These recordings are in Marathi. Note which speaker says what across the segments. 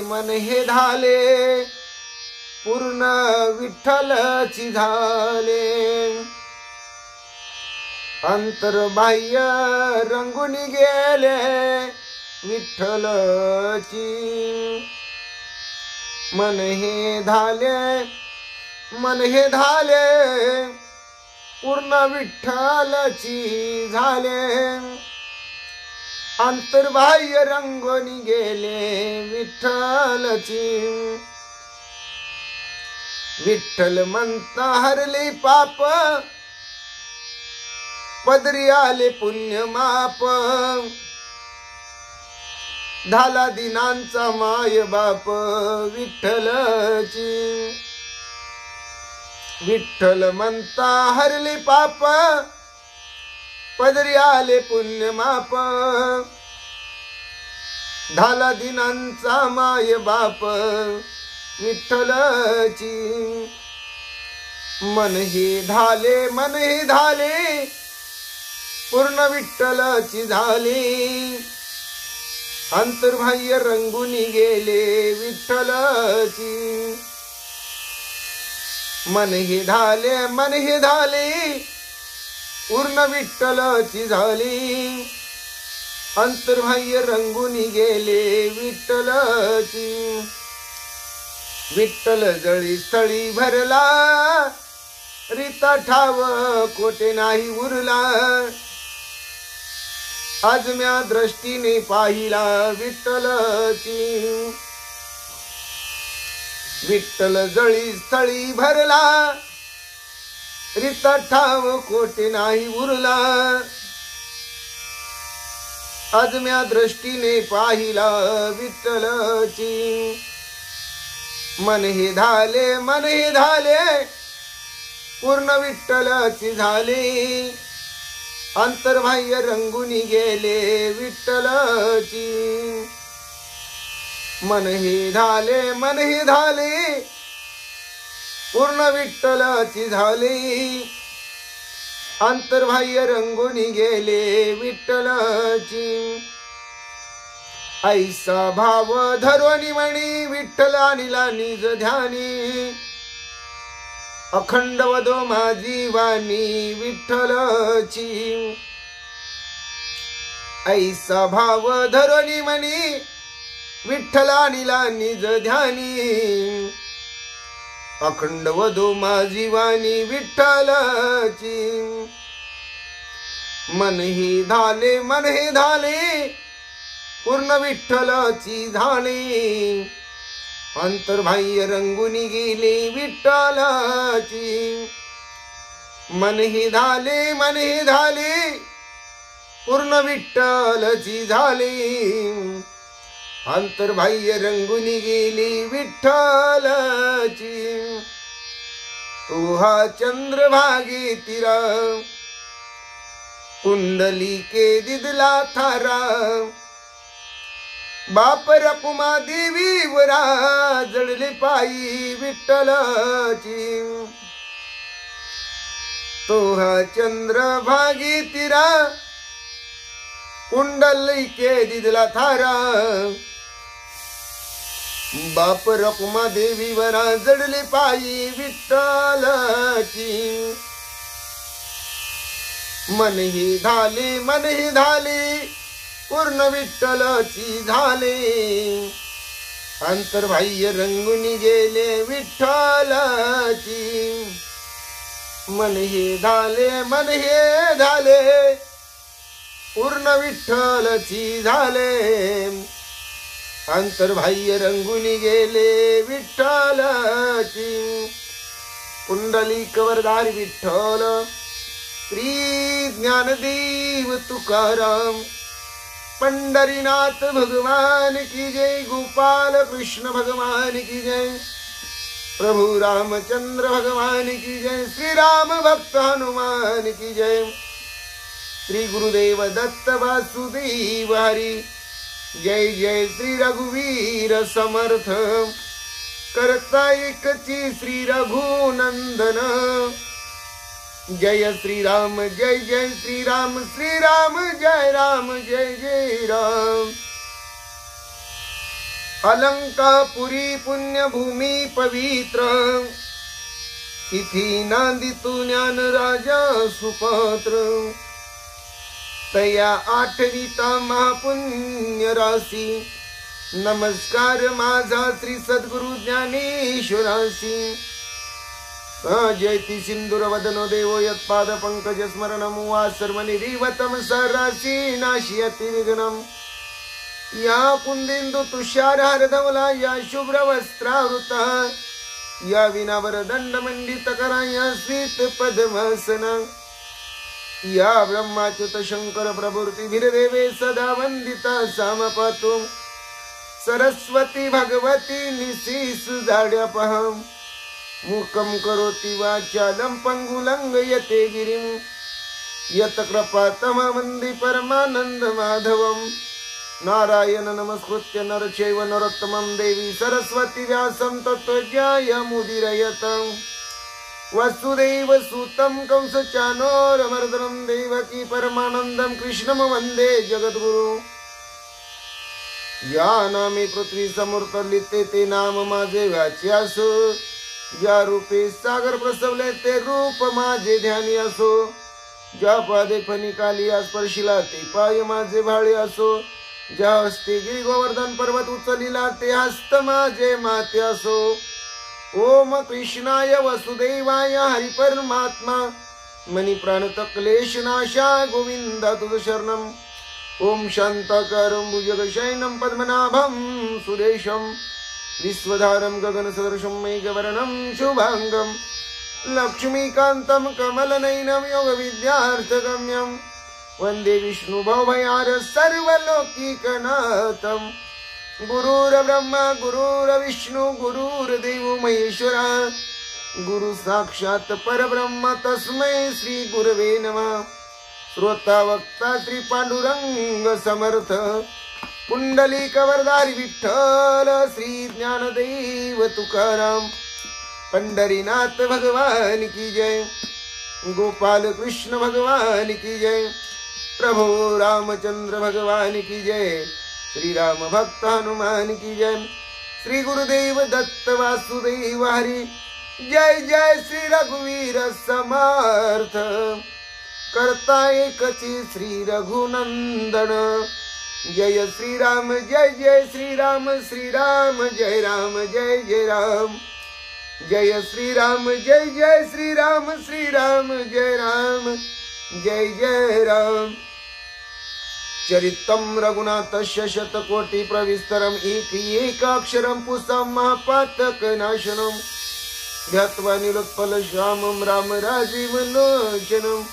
Speaker 1: मन हे धाले पूर्ण विठ्ठलची झाले अंतर्बाह्य रंगून गेले विठ्ठलची मन हे धाले पूर्ण विठ्ठलची झाले अंतर्बाह्य रंगून गेले विठ्ठलची विठ्ठल म्हणता हरले पाप पदरी आले पुण्य माप झाला दिनांचा माय बाप विठ्ठलची विठ्ठल म्हणता हरले पाप पदरी आले पुण्य माप झाला दिनांचा माय बाप विठ्ठलची मन हे धाले पूर्ण विठ्ठलची झाली अंतर्बाह्य रंगून गेले विठ्ठलची मन हे धाले पूर्ण विठ्ठलची झाली अंतर्बाह्य रंगून गेले विठ्ठलची विठ्ठल जळी स्थळी भरला रीता ठाव कोटे नाही उरला आज म्या दृष्टीने पाहिला विठ्ठलची विठ्ठल जळी स्थळी भरला रीता ठाव कोटे नाही उरला आज म्या दृष्टीने पाहिला विठ्ठलची मन हे धाले पूर्ण विठ्ठलची झाली अंतर्बाह्य रंगून गेले विठ्ठलची मन हे धाले पूर्ण विठ्ठलची झाली अंतर्बाह्य रंगून गेले विठ्ठलची ऐसा भाव धरोनी म्हणी विठ्ठल आणिला निज ध्यानी अखंड वदो माझी वाणी विठ्ठलची ऐसा भाव धरोनी म्हणी विठ्ठल आणिला निज ध्यानी अखंड वदो माझी वाणी विठ्ठलची मन हे धाले पूर्ण विठ्ठलची झाली अंतर्बाह्य रंगून गेले विठ्ठलची मन हे धाले पूर्ण विठ्ठलची झाली अंतर्बाह्य रंगून गेली विठ्ठलची तू हा चंद्रभागे तिरा कुंडलिके दिदला थारा बाप रकुमा देवी वरा जडले पायी विठ्ठलची तो हा चंद्रभागी तिरा कुंडलिके दिदला थारा बाप रकुमा देवी वरा जडले पायी विठ्ठलची मन हे धाले पूर्ण विठ्ठलची झाले अंतर्बाह्य रंगून गेले विठ्ठलची मन हे धाले पूर्ण विठ्ठलची झाले अंतर्बाह्य रंगून गेले विठ्ठलची पुंडलिक वरदारी विठ्ठल, श्री ज्ञानदेव तुकाराम, पंढरीनाथ भगवान की जय, गोपाल कृष्ण भगवान की जय, प्रभु रामचंद्र भगवान की जय, श्री राम भक्त हनुमान की जय, श्री गुरुदेव दत्त वासुदेव हरी, जय जय श्री रघुवीर समर्थ, करता एकची श्री रघुनंदन, जय श्री राम जय जय श्री राम, श्री राम जय राम जय जय राम। अलंकापुरी पुण्यभूमी पवित्र, तिथी नांदितु ज्ञान राजा सुपात्र, तया आठविता महापुण्य राशी, नमस्कार माझा श्री सद्गुरु ज्ञानेश्वरासी, जयति सिंदूर वदनो देवो यत्पाद पंकज स्मरणम वा सर्वनिरीवतम सरासी नाशियति विघ्नम, या कुंदेन्दु तुषार हरधवला, या शुभ्र वस्त्रावृता, या विनावर दंड मंडित करा, या स्मित पद्मासना, या ब्रह्माच्युत शंकर प्रभूर्ति भिरदेवे सदा वंदिता सामपातु, सरस्वती भगवती निशीस जाड्यापहम, मूकं करोति वाचालं पंगुलं यते गिरिं, यत कृपातमं वन्दे परमानंद माधवं, नारायण नमस्कृत्य नर चैव नरोत्तमं देवी सरस्वती व्यासं ततो जयमुदीरयतं, वसुदेव सुतं कंसचानूरमर्दनं देवकी परमानंदं कृष्णं वन्दे जगद्गुरु, या नामे पृथ्वी समूर्तलिते ते नाम माझे वाच्यासो, ज्या रूपे सागर प्रसवले ते रूप माझे ध्यानी असो, ज्या पादे फणिकाली स्पर्शिला ते पाय माझे भाळे असो, ज्या हस्ते गिरी गोवर्धन पर्वत उचलिला ते हस्त माझे माते असो, ओम कृष्णाय वसुदेवाय हरि परमात्मा, मनी प्राणत क्लेश नाशा गोविंदा तुझ शरणम, ओम शांताकारं भुजगशयनं पद्मनाभं सुरेशं, विश्वधारं गगन सदृशं मेघवर्णं शुभांगं, लक्ष्मीकान्तं कमलनयनं योगविद्यार्थगम्यं, वन्दे विष्णुभवभयार सर्वलोकीकनाथं, गुरुर्ब्रह्मा गुरुर्विष्णु गुरुर्देवो महेश्वरा, गुरु साक्षात् परब्रह्म तस्मै श्री गुरवे नमः, श्रोता वक्ता श्री पांडुरंग समर्थ, पुंडलिक वरदारी विठ्ठल, श्री ज्ञानदेव तुकाराम, पंढरीनाथ भगवान की जय, गोपाल कृष्ण भगवान की जय, प्रभु रामचंद्र भगवान की जय, श्री राम भक्त हनुमान की जय, श्री गुरुदेव दत्त वासुदेव हरी, जय जय श्री रघुवीर समर्थ, करता एकची श्री रघुनंदन, जय श्री राम जय जय श्री राम, श्री राम जय राम जय जय राम, जय श्री राम जय जय श्री राम, श्री राम जय राम जय जय राम। चरितं रघुनाथस्य शतकोटि प्रविस्तरम्, एकाक्षरं पुंसां महापातकनाशनं, ध्यात्वा निलोत्पल श्यामं राम राजीवलोचनं,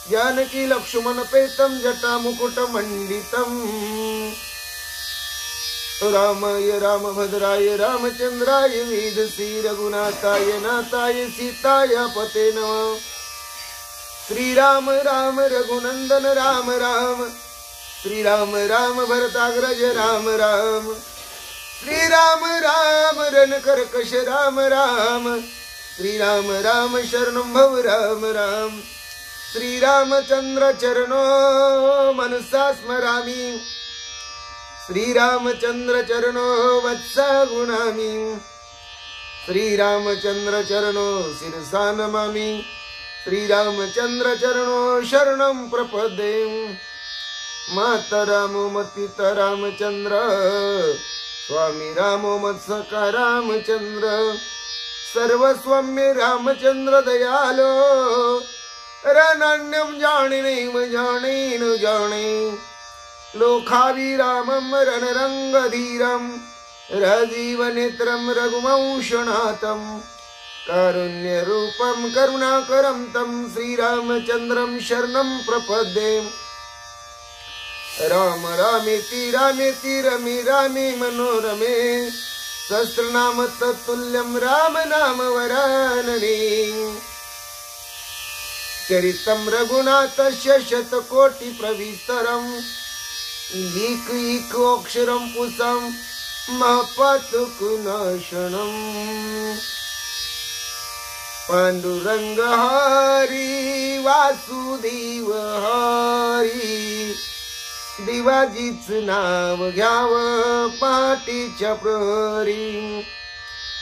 Speaker 1: जानकी लक्ष्मण पेतं जटा मुकुट मंडितं, रामाय रामभद्राय रामचंद्राय वेदसी रघुनाथाय नाथाय सीताय पते नमः, श्री राम राम रघुनंदन राम राम, श्री राम राम भरताग्रज राम राम, श्री राम राम रणकर्कश राम राम, श्री राम राम शरणं भव राम राम, श्री रामचंद्र चरणो मनसा स्मरामि, श्री रामचंद्र चरणो वत्सा गुणामि, श्री रामचंद्र चरणो शिरसा नमामि, श्री रामचंद्र चरणो शरणं प्रपद्ये, माता रामो मत पिता रामचंद्र, स्वामी रामो मत सखा रामचंद्र, सर्वस्वम्य रामचंद्र दयालो, रणन्यं जाने नैव जाने न जाने, लोकाभिरामं रणरंगधीरं, राजीवनेत्रं रघुवंशनाथं, कारुण्यरूपं करुणाकरं तं श्रीरामचन्द्रं शरणं प्रपद्ये। राम रामेति रामेति रमे रामे मनोरमे सहस्रनाम तत्तुल्यं राम नाम वरानने। चरितं रघुनाथस्य शतकोटि प्रविस्तरम् एकैकोऽक्षरं पुंसां महापातकनाशनम्। पांडुरंग हरी वासुदेव हरी देवाजीच नाव घ्याव पहाटेच्या प्रहरी।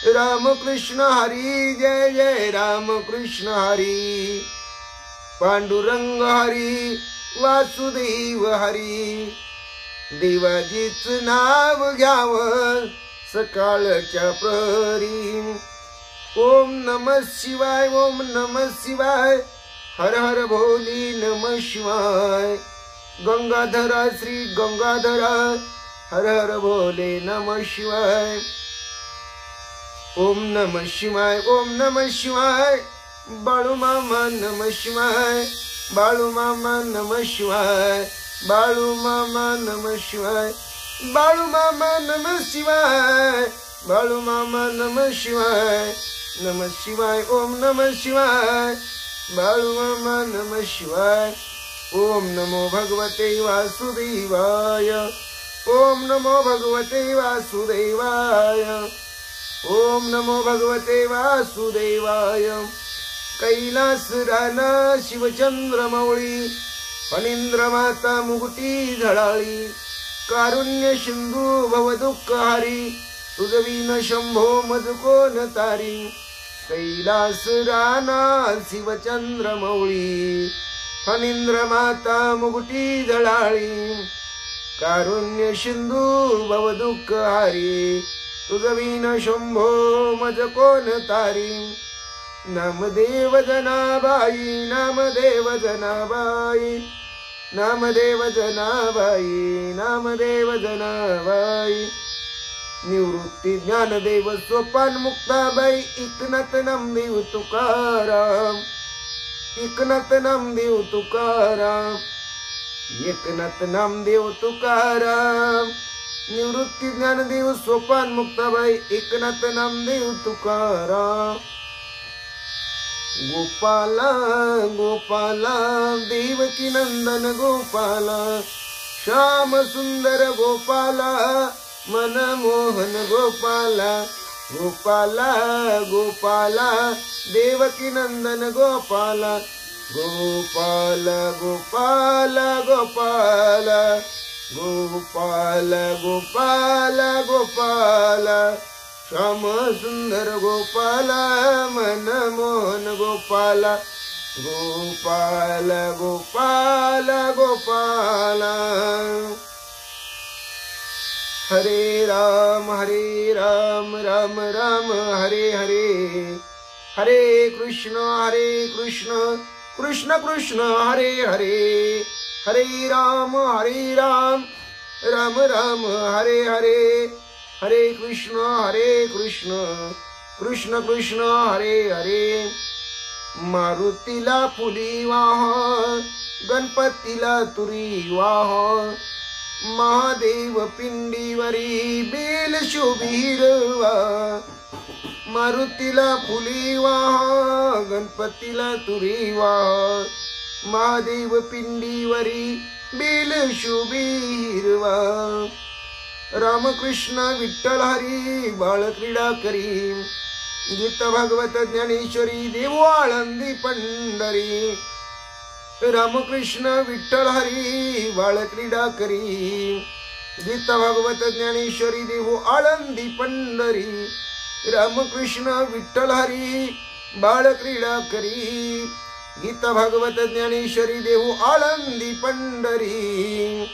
Speaker 1: रामकृष्ण हरी जय जय रामकृष्ण हरी। पांडुरंग हरी वासुदेव हरी देवाजीच नाव घ्याव सकाळच्या प्रहरी। ओम नमः शिवाय ओम नमः शिवाय हर हर भोले नमः शिवाय। गंगाधरा श्री गंगाधरा हर हर भोले नमः शिवाय। ओम नमः शिवाय ओम नमः शिवाय बाळू मामा नमः शिवाय। बाळू मामा नमः शिवाय। बाळू मामा नमः शिवाय। बाळू मामा नमः शिवाय। बाळू मामा नमः शिवाय। नमः शिवाय ओम नमः शिवाय बाळू मामा नमः शिवाय। ओम नमो भगवते वासुदेवाय। ओम नमो भगवते वासुदेवाय। ओम नमो भगवते वासुदेवाय। कैलास राना शिवचंद्र मौळी फणींद्र माता मुकुटी झळाळी। कारुण्य सिंधू भव दुःख हारी तुझविन शंभो मज कोण तारी। कैलास राना शिवचंद्र मौळी फणींद्र माता मुकुटी झळाळी। कारुण्य सिंधू भव दुःख हारी तुझविन शंभो मज कोण तारी। नामदेव जनाबाई नामदेव जनाबाई नामदेव जनाबाई नामदेव जनाबाई। निवृत्ती ज्ञानदेव सोपान मुक्ताबाई एकनाथ नामदेव तुकाराम। एकनाथ नामदेव तुकाराम। एकनाथ नामदेव तुकाराम। निवृत्ती ज्ञानदेव सोपान मुक्ताबाई एकनाथ नामदेव तुकाराम। गोपाला गोपाला देवकी नंदन गोपाला श्याम सुंदर गोपाला मनमोहन गोपाला। गोपाला गोपाला देवकी नंदन गोपाला। गोपाला गोपाला गोपाला गोपाला गोपाला गोपाला श्याम सुंदर गोपाला मनमोहन गोपाला। गोपाला गोपाला गोपाला। हरे राम राम राम हरे हरे। हरे कृष्ण कृष्ण कृष्ण हरे हरे। हरे राम राम राम हरे हरे। हरे कृष्ण कृष्ण कृष्ण हरे हरे। मारुतीला फुली वाह गणपतीला तुरी वाह। महादेव पिंडीवरी बेल शोभिरवा। मारुतीला फुली वाह गणपतीला तुरी वाह। महादेव पिंडीवरी बेल शोभिरवा। रामकृष्ण विठ्ठल हरी बाळ क्रीडा करी। गीत भागवत ज्ञानेश्वरी देव आळंदी पंढरी। रामकृष्ण विठ्ठल हरी बाळ क्रीडा करी। गीत भागवत ज्ञानेश्वरी देव आळंदी पंढरी। रामकृष्ण विठ्ठल हरी बाळ क्रीडा करी। गीत भागवत ज्ञानेश्वरी देव आळंदी पंढरी।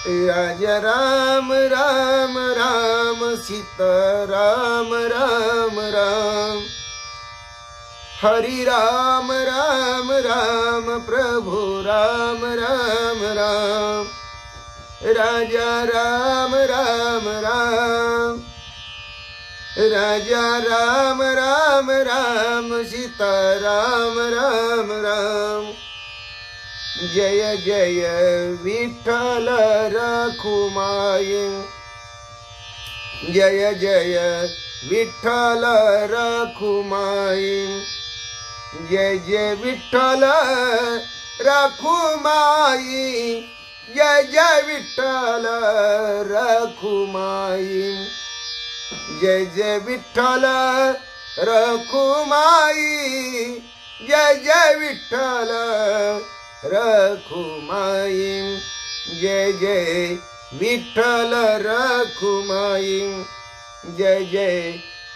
Speaker 1: राजा राम राम राम सीता राम राम राम। हरि राम राम राम प्रभु राम राम राम। राजा राम राम राम। राजा राम राम राम सीता राम राम राम जय जय विठ्ठल रखुमाई जय जय विठ्ठल रखुमाई जय जय विठ्ठल रखुमाई जय जय विठ्ठल रखुमाई जय जय विठ्ठल रखुमाई जय जय विठ्ठल रखुमाई जय जय विठ्ठल रखुमाई जय जय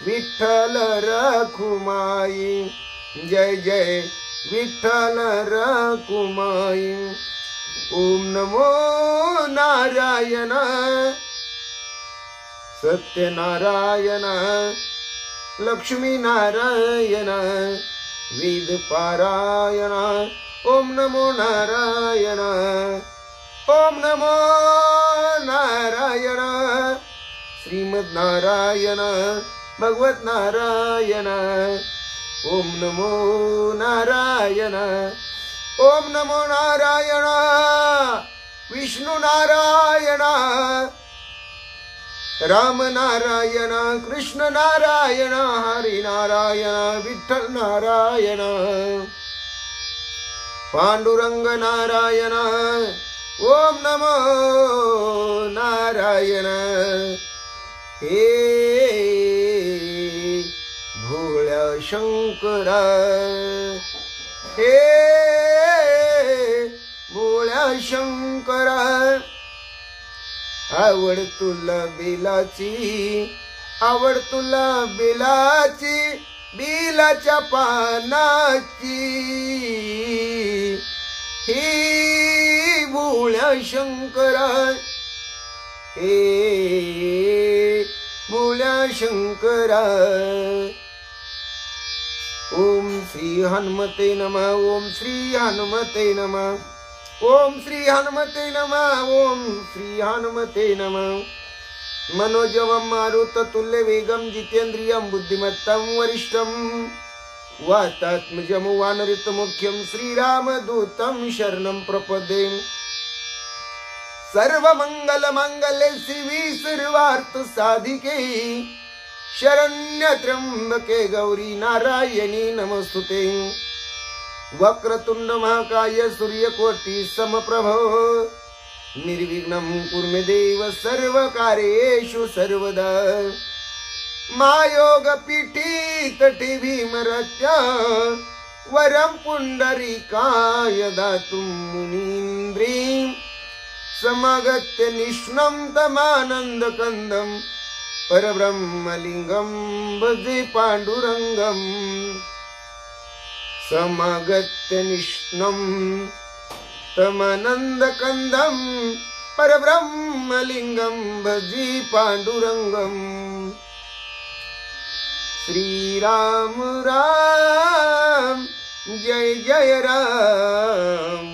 Speaker 1: विठ्ठल रखुमाई जय जय विठ्ठल रखुमाई ओम नमो नारायण सत्यनारायण लक्ष्मी नारायण वेद पारायण ओम नमो नारायण ओम नमो नारायण श्रीमद नारायण भगवत नारायण ओम नमो नारायण ओम नमो नारायण विष्णु नारायण राम नारायण कृष्ण नारायण हरि नारायण विठ्ठल नारायण पांडुरंग नारायण ओम नमो नारायण हे भोळ्या शंकरा हे भोळ्या शंकरा आवड तुला बेलाची आवड तुला बेलाची बेलाच्या पानाची हे भोळ्या शंकरा हे भोळ्या शंकरा ओम श्री हनुमते नमः ओम श्री हनुमते नमः ओम श्री हनुमते नमः ओम श्री हनुमते नमः मनोजवं मारुततुल्य वेगं जितेन्द्रियं बुद्धिमत्तं वरिष्ठं वातात्मजं वानरयुतमुख्यं श्रीरामदूतं शरणं प्रपद्ये सर्वमंगलमांगल्ये शिवे सर्वार्थसाधिके शरण्यत्र्यंबके गौरी नारायणी नमस्तुते वक्रतुंड महाकाय सूर्यकोटि समप्रभ निर्विघ्नं कुरु मे देव सर्वकार्येषु सर्वदा मायोग पीठी तटी भीमरत्या वरं पुंडरीकाय दातुं मुनीन्द्रीं समागत्य निष्णं तमानन्दकन्दं परब्रह्मलिंगं भजे पांडुरंगं समागत्य निष्णं तमानन्दकन्दं परब्रह्मलिंगं भजे पांडुरंगं श्रीराम राम जय जय राम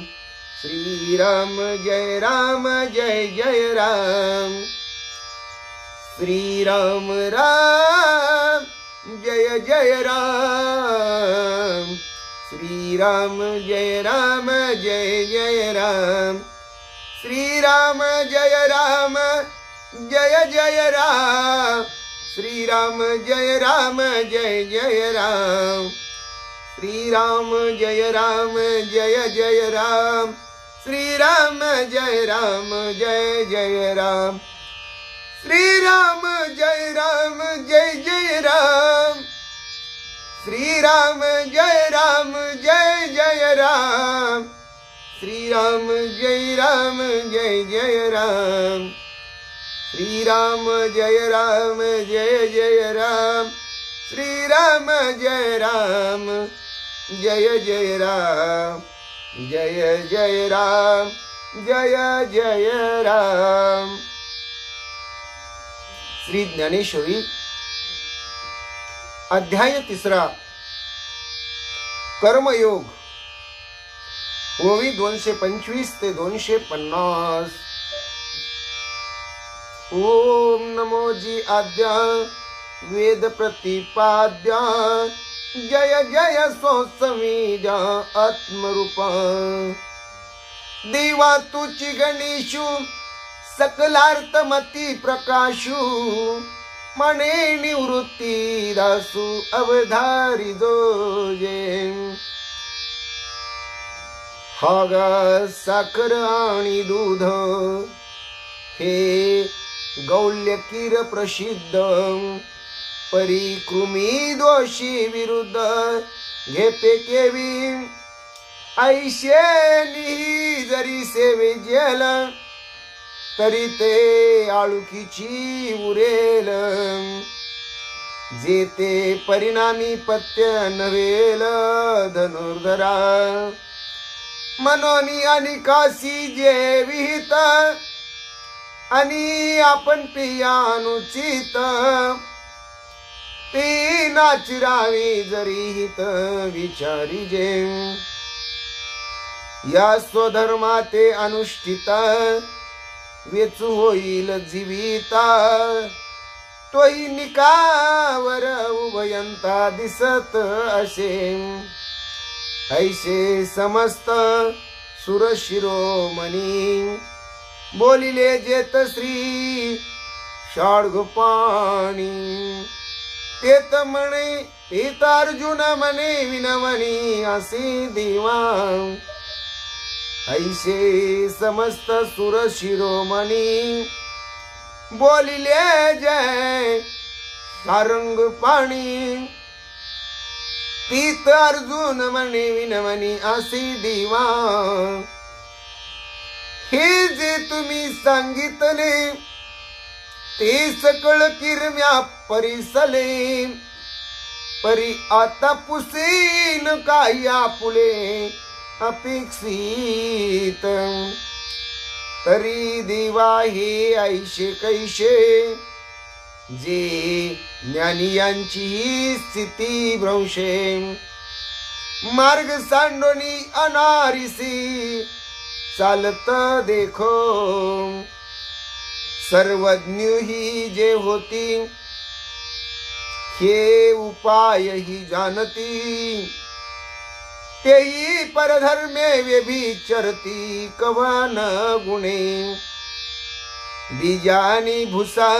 Speaker 1: श्रीराम जय राम जय जय राम श्रीराम राम जय जय राम श्रीराम जय राम जय जय राम श्रीराम जय राम जय जय राम श्रीराम जय राम जय जय राम श्रीराम जय राम जय जय राम श्रीराम जय राम जय जय राम श्रीराम जय राम जय जय राम श्रीराम जय राम जय जय राम श्रीराम जय राम जय जय राम श्रीराम जय राम जय जय राम श्रीराम जय राम जय जय राम जय जय राम जय जय राम। श्री ज्ञानेश्वरी अध्याय 3 कर्मयोग ओवी 225 ते 250। ओम नमो जी आद्या वेद प्रतिपाद्य जय जय सोसमीजा आत्मरूपा देवा तुची गणेशू सकलार्थमती प्रकाशू मने निवृत्ती दासू अवधारी जोजे हाग साखर आणि दूध हे गौल्यकीर प्रसिद्ध परिकृमी दोषी विरुद्ध घेपे केवी ऐशे निही जरी सेवे जेल तरी ते आळुकीची उरेल जे ते परिणामी पत्य नवेल धनुर्धरा मनोनी आणि काशी जे विहित आणि आपण पिया अनुचित ती नाचिरावी जरी हित विचारी जे या स्वधर्माते अनुष्ठिता वेचू होईल जीविता तोही निकावर उभयंता दिसत असे ऐसे समस्त सुरशिरोमणी बोलिले जेत श्री षाडगोपाणी तेत म्हणे तेत अर्जुन म्हणे विनवणी असे देवा ऐसे समस्त सुर शिरोमणी बोलिले जय सारंग पाणी तीत अर्जुन म्हणे विनवणी असे देवा हे जे तुम्ही सांगितले ते सकळ किरम्या परिसले परी आता पुसेन काही आपुले अपेक्षित तरी देवा हे ऐशे कैशे जे ज्ञानी यांची ही स्थिती भ्रंशे मार्ग सांडोनी अनारिसी चालत देखो सर्वज्ञ ही जे होती हे उपाय ही जानती तेही परधर्मे व्यभिचरती कवन गुणे बीजानी भुसा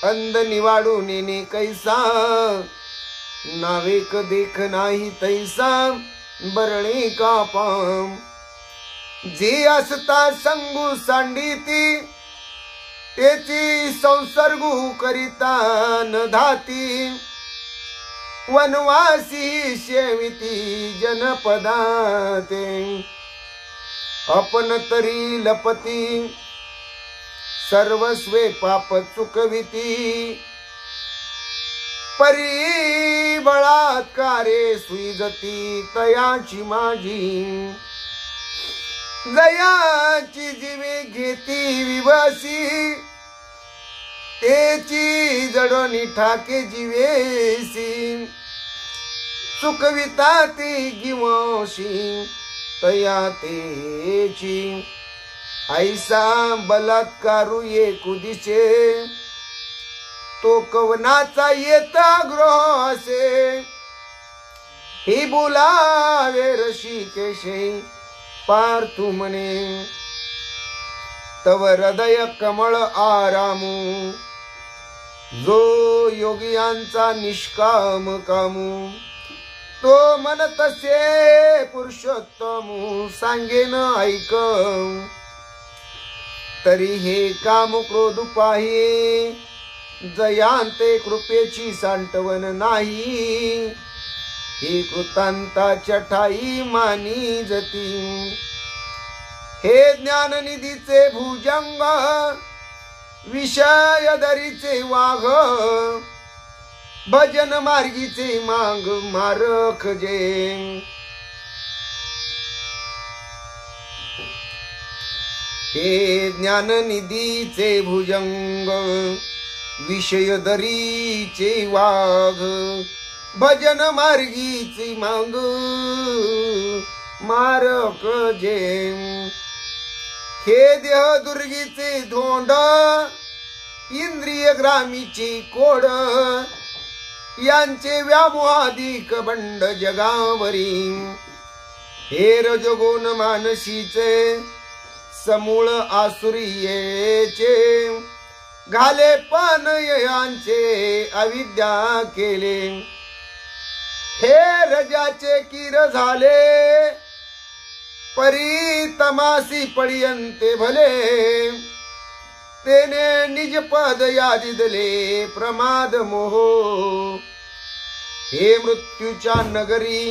Speaker 1: अंध निवाडून नेने कैसा नावेक देख नाही तैसा बरणे कापाम जे असता संगू सांडिती तेची संसर्गू करिता न धाती वनवासी शेविती जनपदाते अपन तरी लपती सर्वस्वे पाप चुकविती परी बळात्कारे सुईजती तयाची माझी जयाची जीवे घेती विवासी तेची जडोनी ठाके जीवेसी चुकविता ती गिवशी तया तेची ऐसा बलात्कारू एकुदिशे तो कवनाचा येता ग्रह असे ही बोलावे ऋषिकेशे पार्थू म्हणे तव हृदय कमळ आरामू जो योगियांचा निष्काम कामू तो मन तसे पुरुषोत्तमू सांगेन ऐक तरी हे काम क्रोध पाहे जयांते कृपेची सांटवन नाही हे कृतांताच्या ठाई मानी जती हे ज्ञाननिधीचे भुजंग विषय दरीचे वाघ भजन मार्गीचे मांग मारक जे हे ज्ञाननिधीचे भुजंग विषय दरीचे वाघ भजन मार्गीचे मांग मारक जे हे देह दुर्गीचे धोंड इंद्रिय ग्रामीची कोड यांचे व्यामोहाधिक बंड जगावरी हे रजगुण मानसीचे समूळ आसुरीयेचे घाले पण यांचे अविद्या केले हे रजाचे किर झाले परी तमासी पडियंते भले तेने निज पद यादी दिले प्रमाद मोह हे मृत्यूच्या नगरी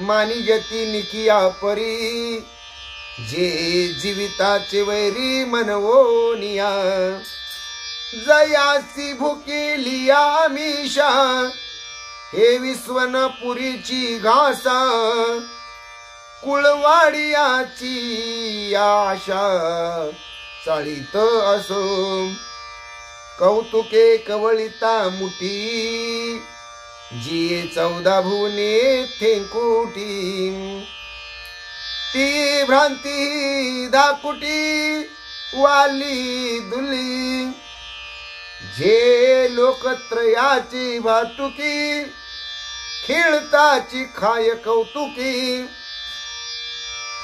Speaker 1: मानिजती निकिया परी जे जीविताचे वैरी मनवोनिया जयासी भुकेलिया मिशा हे विश्वन पुरीची घासा कुळवाडियाची आशा चाळीत असो कौतुके कवळिता मुठी जी 14 भुवने थेंकुटी ती भ्रांती दाकुटी वाली दुली जे लोकत्रयाची भातुकी खेळताची खाय कौतुकी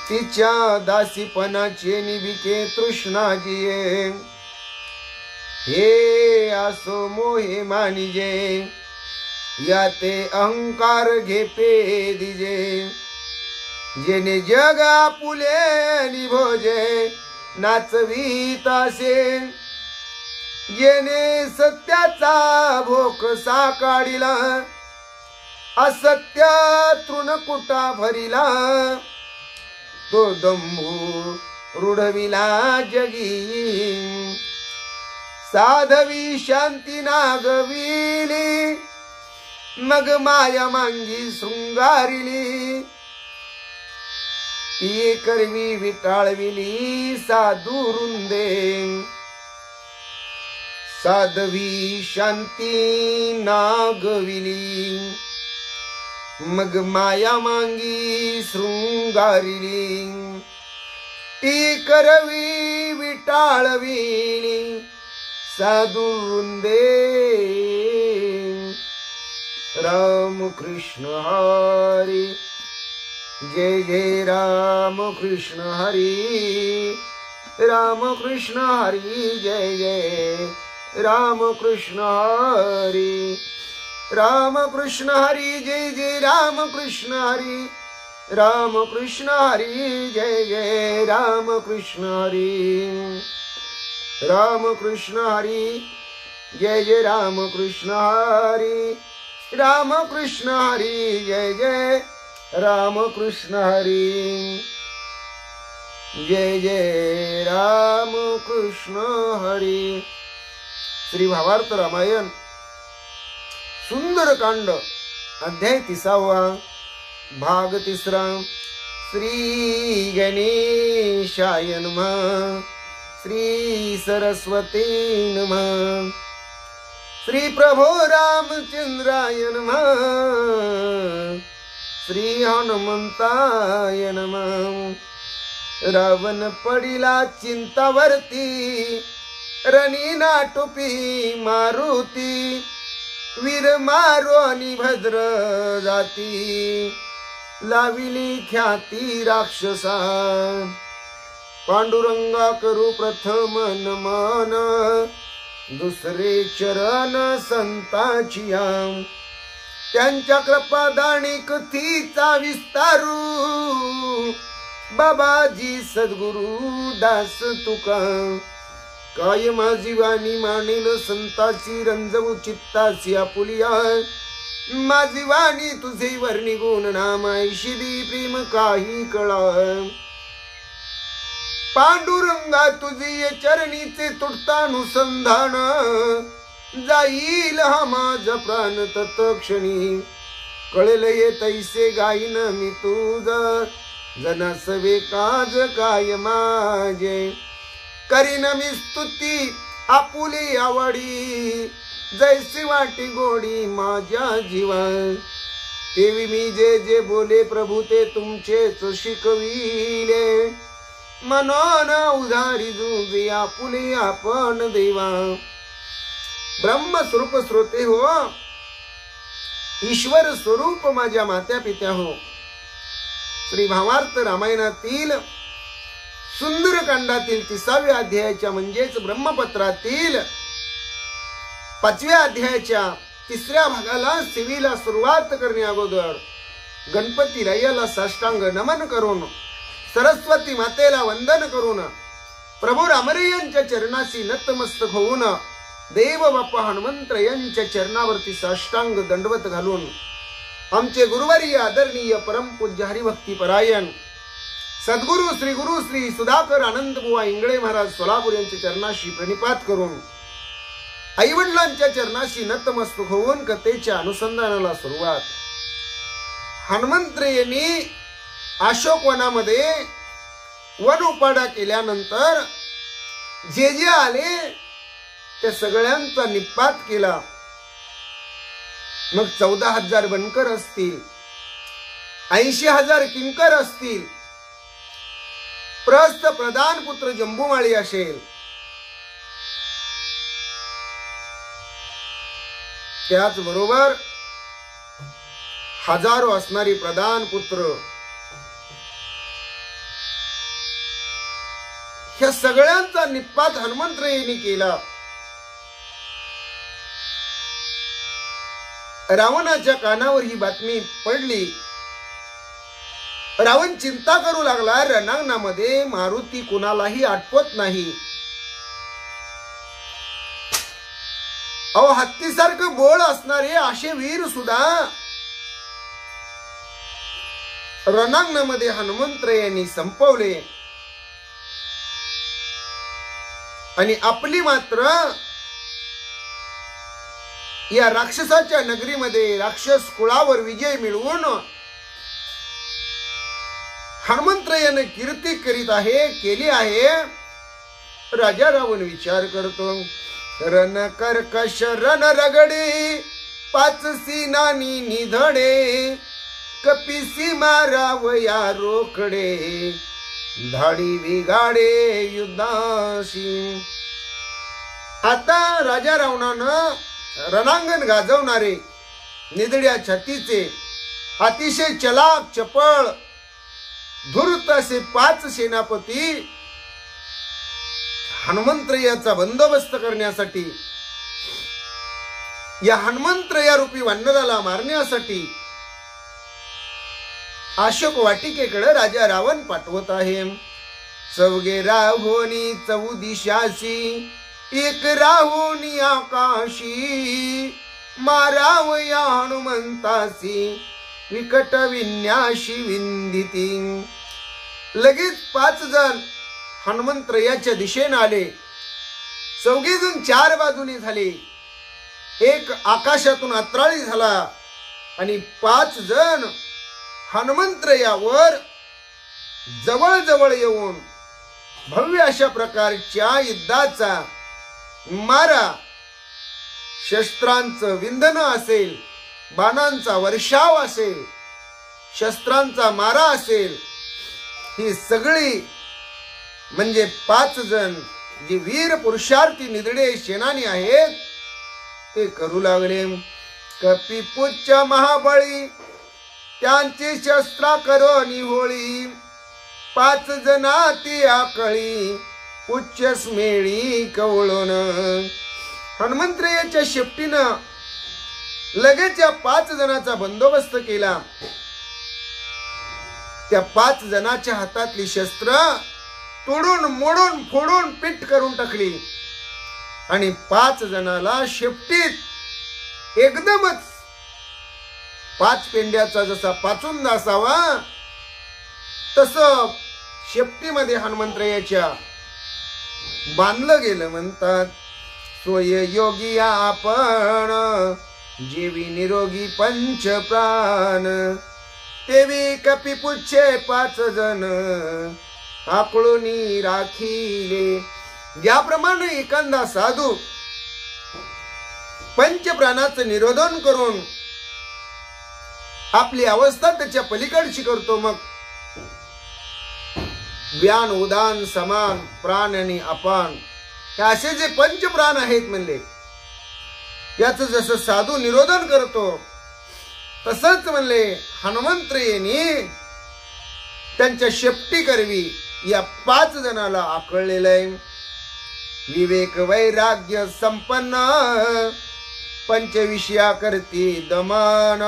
Speaker 1: तिच्या दासीपणाचे निबिके तृष्णाजिये हे असो मोहे मानिजे याते अहंकार घेपे दिजे जेने जग आपुले निभोजे नाचवीत असे जेने सत्याचा भोक साकाडिला असत्य तृणकुटा भरिला तो दंभू रुढविला जगी साधवी शांती नागविली मग माया मांगी शृंगारिली ती करवी विटाळविली साधू रुंदे साधवी शांती नागविली मग माया मांगी शृंगारिली ती करवी विटाळविली साधू रुंदे राम कृष्ण हरी जय जय राम कृष्ण हरी राम कृष्ण हरी जय जय राम कृष्ण हरी राम कृष्ण हरी जय जय राम कृष्ण हरी राम कृष्ण हरी जय जय राम कृष्ण हरी राम कृष्ण हरी जय जय राम कृष्ण हरी राम कृष्ण हरी जय जय राम कृष्ण हरी जय जय राम कृष्ण हरी। श्री भावार्थ रामायण सुंदर कांड अध्याय 30 भाग 3 श्री गणेशाय नमः श्री सरस्वती नमः श्री प्रभो रामचंद्राय नमः श्री हनुमंताय नमः। रावण पडिला चिंतावरती रणी नाटुपी मारुती वीर मारो आणि भद्र जाती लाविली ख्याती राक्षसा पांडुरंगा करू प्रथम नमन दुसरे चरण संताचिया त्यांच्या कृपादानी कथीचा विस्तारू बाबाजी सद्गुरु दास तुका काय माझी वाणी मानेल संताची रंजवू चित्ताची आपुलिया माझी वाणी तुझे वर्णी गुण नामायशी दी प्रेम काही कळा पांडुरंगा तुझी चरणीचे तुटतानुसंधान जाईल हा माझा प्राण तत्क्षणी कळेल ये तैसे गाईन मी तुझ जनासवे काज काय माझे करीन मी स्तुती आपुली आवडी जैसी वाटी गोडी माझ्या जीवा तेवी मी जे जे बोले प्रभू ते तुमचेच शिकविले मनोन उधारी जुजे आपुले आपण देवा ब्रह्मस्वरूप श्रोते हो, ईश्वर स्वरूप माझ्या मात्या पित्या हो. श्री भावार्थ रामायणातील सुंदरकांडातील 30व्या अध्यायाच्या म्हणजेच ब्रह्मपत्रातील 5व्या अध्यायाच्या 3ऱ्या भागाला सेवेला सुरुवात करण्या अगोदर गणपती रायाला साष्टांग नमन करून, सरस्वती मातेला वंदन करून, प्रभू रामरे यांच्या चरणाशी नतमस्तक होऊन, देव बाप्पा हनुमंत यांच्या चरणावरती साष्टांग दंडवत घालून, आमचे गुरुवर्य आदरणीय परमपूज्य हरिभक्ती परायण सद्गुरु श्री सुधाकर आनंद बुवा इंगळे महाराज सोलापूर यांच्या चरणाशी प्रणिपात करून, आईवडिलांच्या चरणाशी नतमस्तक होऊन कथेच्या अनुसंधानाला सुरुवात. हनुमंत यांनी अशोकवनामध्ये वन उपाडा केल्यानंतर जे जे आले त्या सगळ्यांचा निपात केला. मग 14,000 बनकर असतील, 80,000 किंकर असतील, प्रस्थ प्रधान पुत्र जंबूमाळी असेल, त्याचबरोबर हजारो असणारी प्रधान पुत्र, ह्या सगळ्यांचा निपात हनुमंतरायांनी केला. रावणाच्या कानावर ही बातमी पडली. रावण चिंता करू लागला, रणांगणामध्ये मारुती कुणालाही आठवत नाही. अहो, हत्तीसारखं बोळ असणारे असे वीर सुद्धा रणांगणामध्ये हनुमंतरायांनी संपवले आणि आपली मात्र या राक्षसाच्या नगरीमध्ये राक्षस कुळावर विजय मिळवून हनुमंतरायाने कीर्ती करीत आहे, केली आहे. राजा रावण विचार करतो, रण कर्कश रण रगडे, 5 सीनानी निधडे, कपिसी मारावया रोकडे, धाडी विगाडे युद्धाशी. आता राजा रावणानं रणांगण गाजवणारे, निधड्या छातीचे, अतिशय चलाक चपळ, धूर्त असे 5 सेनापती हनुमंतरायाचा बंदोबस्त करण्यासाठी, या हनुमंतराया रूपी वानराला मारण्यासाठी अशोक वाटिकेकडे राजा रावण पाठवत आहे. चौघे राहोनी 4 दिशाशी, एक राहोनी आकाशी, मारावया हनुमंतासी, विकट विन्याशी विंदिती. लगेच 5 जण हनुमंतरायाच्या दिशेने आले. 4 जण 4 बाजूनी झाले, एक आकाशातून अत्राळी झाला आणि 5 जण हनुमंतरायावर जवळ जवळ येऊन भव्य अशा प्रकारच्या युद्धाचा मारा, शस्त्रांचं विंधन असेल, बाणांचा वर्षाव असेल, शस्त्रांचा मारा असेल, ही सगळी म्हणजे 5 जण जे वीर पुरुषार्थी निधडे सेनानी आहेत ते करू लागले. कपिपुच्छ महाबळी, त्यांची शस्त्रा करो निहोळी, 5 जणाती आकळी, उच्च स्मेळी कवळून. हनुमंतरायाच्या शेपटीनं लगेच या 5 जणांचा बंदोबस्त केला. त्या 5 जणांच्या हातातली शस्त्र तोडून मोडून फोडून पीठ करून टाकली आणि 5 जणाला शेपटीत एकदमच 5 पेंड्याचा जसा पाचुंदा असावा तसं शेपटीमध्ये हनुमंतरायाच्या बांधलं गेलं. म्हणतात, सोय योगी आपण, जीवी निरोगी पंच प्राण, तेवी कपिपुच्छे 5 जण, आकळूनी राखीले. ज्याप्रमाणे एखादा साधू पंचप्राणाचं निरोधन करून आपली अवस्था त्याच्या पलीकडची करतो, मग व्यान उदान समान प्राण आणि अपान हे असे जे पंचप्राण आहेत म्हणले, याचं जसं साधू निरोधन करतो तसंच म्हणले हनुमंतरायांनी त्यांच्या शेपटी करवी या 5 जणाला आकळलेलं आहे. विवेक वैराग्य संपन्न पंचविषया करती दमन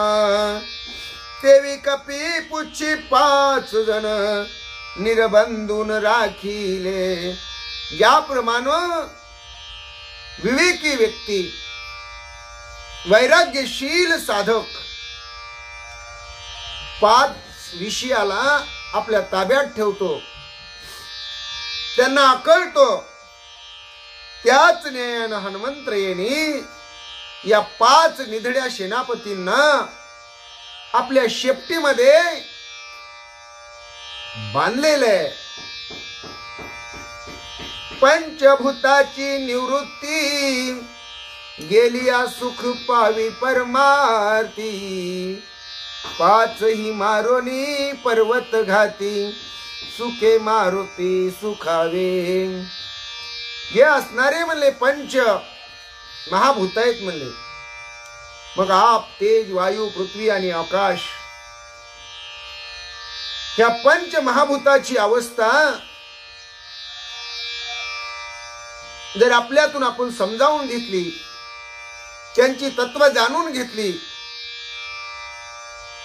Speaker 1: तेवी कपी पुच्छी 5 जण निरबंधून राखिले. याप्रमाणे विवेकी व्यक्ती वैराग्यशील साधक 5 विषयाला आपल्या ताब्यात ठेवतो, त्यांना आकळतो. त्याच न्यायानं हनुमंतरायांनी या 5 निधड्या सेनापतींना आपल्या शेपटीमध्ये बांधलेले. पंचभूताची निवृत्ती गेलिया सुख पावी परमार्थी 5 ही मारोनी पर्वत घाती सुखे मारुती सुखावे. हे असणारे म्हणले पंच महाभूत आहेत म्हणले. मग आप तेज वायू पृथ्वी आणि आकाश ह्या पंच महाभूताची अवस्था जर आपल्यातून आपण समजावून घेतली, त्यांची तत्व जाणून घेतली,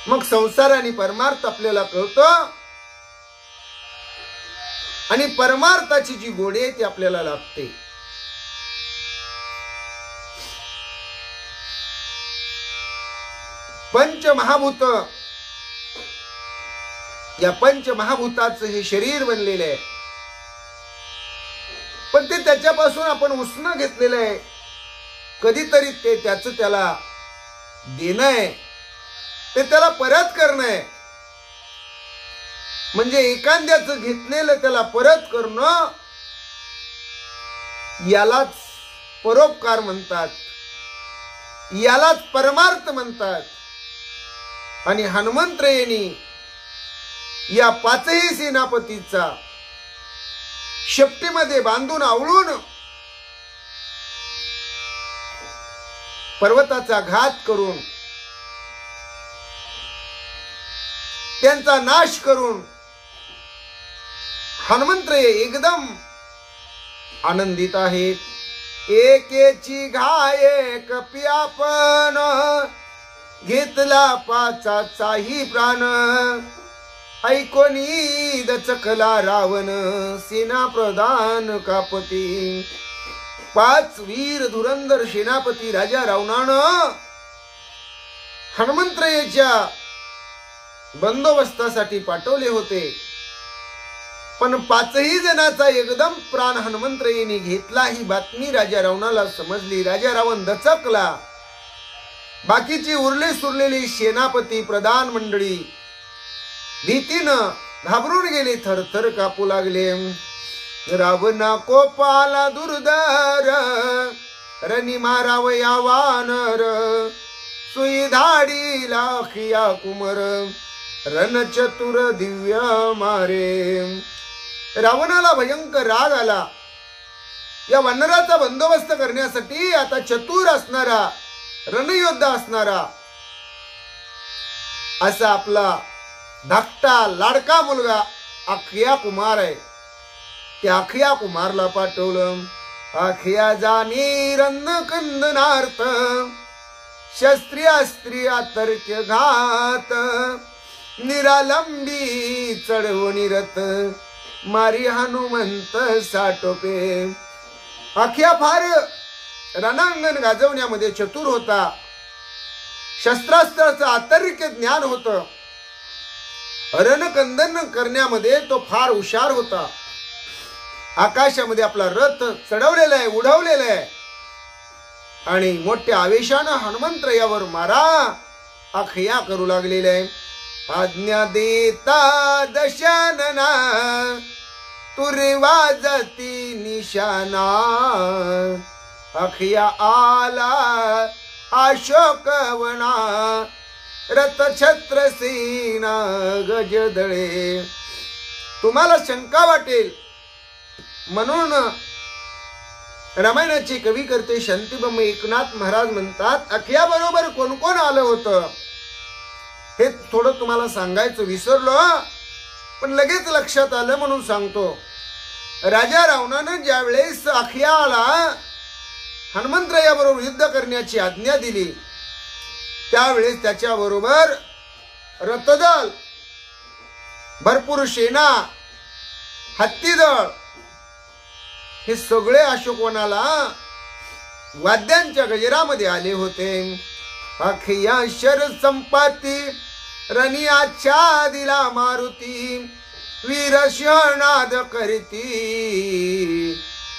Speaker 1: मग संसार आणि परमार्थ आपल्याला कळतं आणि परमार्थाची जी गोडी आहे ती आपल्याला लागते. पंचमहाभूत या पंचमहाभूताचं हे शरीर बनलेलं आहे, पण ते त्याच्यापासून आपण उसणं घेतलेलं आहे. कधीतरी ते त्याचं त्याला देणं आहे, ते त्याला परत करणं आहे. म्हणजे एखाद्याचं घेतलेलं त्याला परत करणं यालाच परोपकार म्हणतात, यालाच परमार्थ म्हणतात. आणि हनुमंतरायांनी या 5ही सेनापतीचा शेपटीमध्ये बांधून आवळून पर्वताचा घात करून त्यांचा नाश करून हनुमंतराय एकदम आनंदित आहेत. एकेची घाये कपी आपण घेतला 5चाही प्राण ऐकोनी दचकला रावण सेना प्रधान कापती. 5 वीर धुरंधर सेनापती राजा रावणानं हनुमंतरायाच्या बंदोबस्तासाठी पाठवले होते, पण 5ही जणांचा एकदम प्राण हनुमंतरायांनी घेतला. ही बातमी राजा रावणाला समजली. राजा रावण दचकला. बाकीची उरले सुरलेली सेनापती प्रधान मंडळी भीतीनं घाबरून गेले, थरथर कापू लागले. रावणा कोपाला दुर्धर रणी मारावया वानर सुई धाडीला खिया कुमर रणचतुर दिव्य मारे. रावणाला भयंकर राग आला. या वानराचा बंदोबस्त करण्यासाठी आता चतुर असणारा रणयोद्धा असणारा असा आपला धाकटा लाडका मुलगा अखिया कुमार आहे. त्या अखिया कुमारला पाठवलं. अखिया जाणी रन्न कंदनार्थ शस्त्रिया स्त्रिया तर्क्य घात निरालंबी चढवणी रथ मारी हनुमंत साटोपे. अखिया फार रणांगण गाजवण्यामध्ये चतुर होता. शस्त्रास्त्राचं आतर्क्य ज्ञान होतं. रणकंदन करण्यामध्ये तो फार हुशार होता. आकाशामध्ये आपला रथ चढवलेला आहे, उडवलेला आहे आणि मोठ्या आवेशानं हनुमंतरायावर मारा अखिया करू लागलेला आहे. आज्ञा देता दशानना तुरे वाजती निशाना अखिया आला अशोकवना रथ छत्र सेना गजदळे. तुम्हाला शंका वाटेल म्हणून रामायणाचे कवी करते शांतीबम एकनाथ महाराज म्हणतात, अखिया बरोबर कोण कोण आलं होतं हे थोडं तुम्हाला सांगायचं विसरलो, पण लगेच लक्षात आलं म्हणून सांगतो. राजा रावणानं ज्या वेळेस अखियाला हनुमंतरायाबरोबर युद्ध करण्याची आज्ञा दिली, त्यावेळेस त्याच्याबरोबर रथदल, भरपूर सेना, हत्तीदळ हे सगळे अशोकवनाला वाद्यांच्या गजरामध्ये आले होते. अखिया शर संपाती रनियाच्या दिला मारुती, वीर शहनाद करती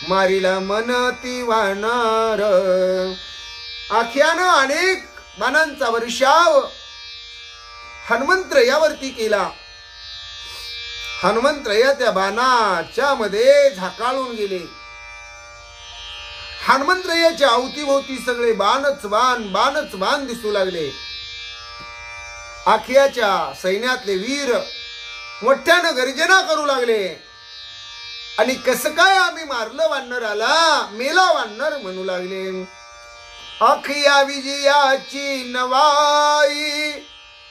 Speaker 1: मारिला मनती वानर. अखियानं अनेक बाणांचा वर्षाव हनुमंतरायावरती केला. हनुमंतराया त्या बाणाच्या मध्ये झाकाळून गेले. हनुमंतरायाच्या अवतीभोवती सगळे बाणच बाण दिसू लागले. अखियाच्या सैन्यातले वीर मोठ्यानं गर्जना करू लागले आणि कसं काय आम्ही मारलं वानराला, मेला वानर म्हणू लागले. अखिया विजयाची नवाई,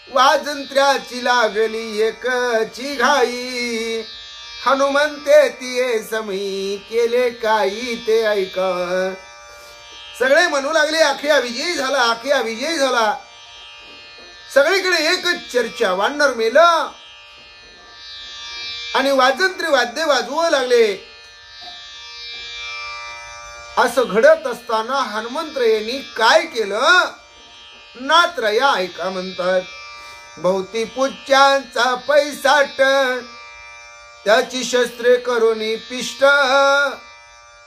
Speaker 1: वाजंत्र्याची लागली एकची घाई, हनुमंते तिये समी केले काही ते ऐका. सगळे म्हणू लागले अखिया विजयी झाला, अखिया विजयी झाला. सगळीकडे एकच चर्चा, वानर मेलं आणि वाजंत्री वाद्य वाजवू लागले. असं घडत असताना हनुमंतरायांनी काय केलं, नाथराया ऐका म्हणतात. भोवती पुच्च्यांचा पैसाट, त्याची शस्त्रे करोनी पिष्ट,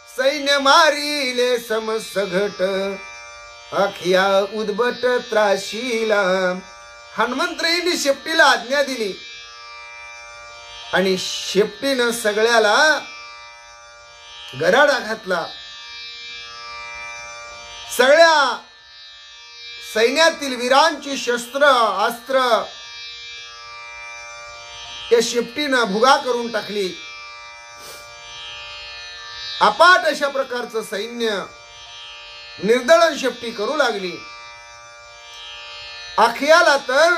Speaker 1: सैन्य मारिले समसघट, अखिया उद्भट त्राशीला. हनुमंतरायांनी शेपटीला आज्ञा दिली आणि शेपटीनं सगळ्याला गराडा घातला. सगळ्या सैन्यातील वीरांची शस्त्र अस्त्र त्या शेपटीनं भुगा करून टाकली. अपाट अशा प्रकारचं सैन्य निर्दळन शेपटी करू लागली. अखियाला तर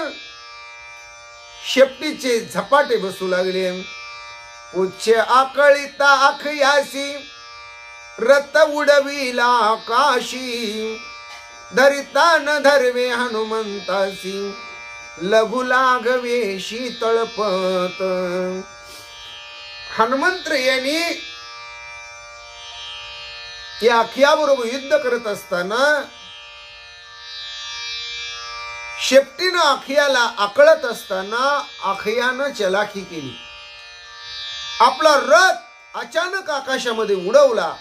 Speaker 1: शेपटीचे झपाटे बसू लागले. उच्च आकळीता अखियासी, रथ उडविला आकाशी, धरिता न धरवे हनुमंतासी, लघु लागवे शीतळपत. हनुमंतरायांनी या अखियाबरोबर युद्ध करत असताना शेपटीनं अखियाला आकळत असताना अखियानं चलाखी केली. आपला रथ अचानक आकाशामध्ये उडवला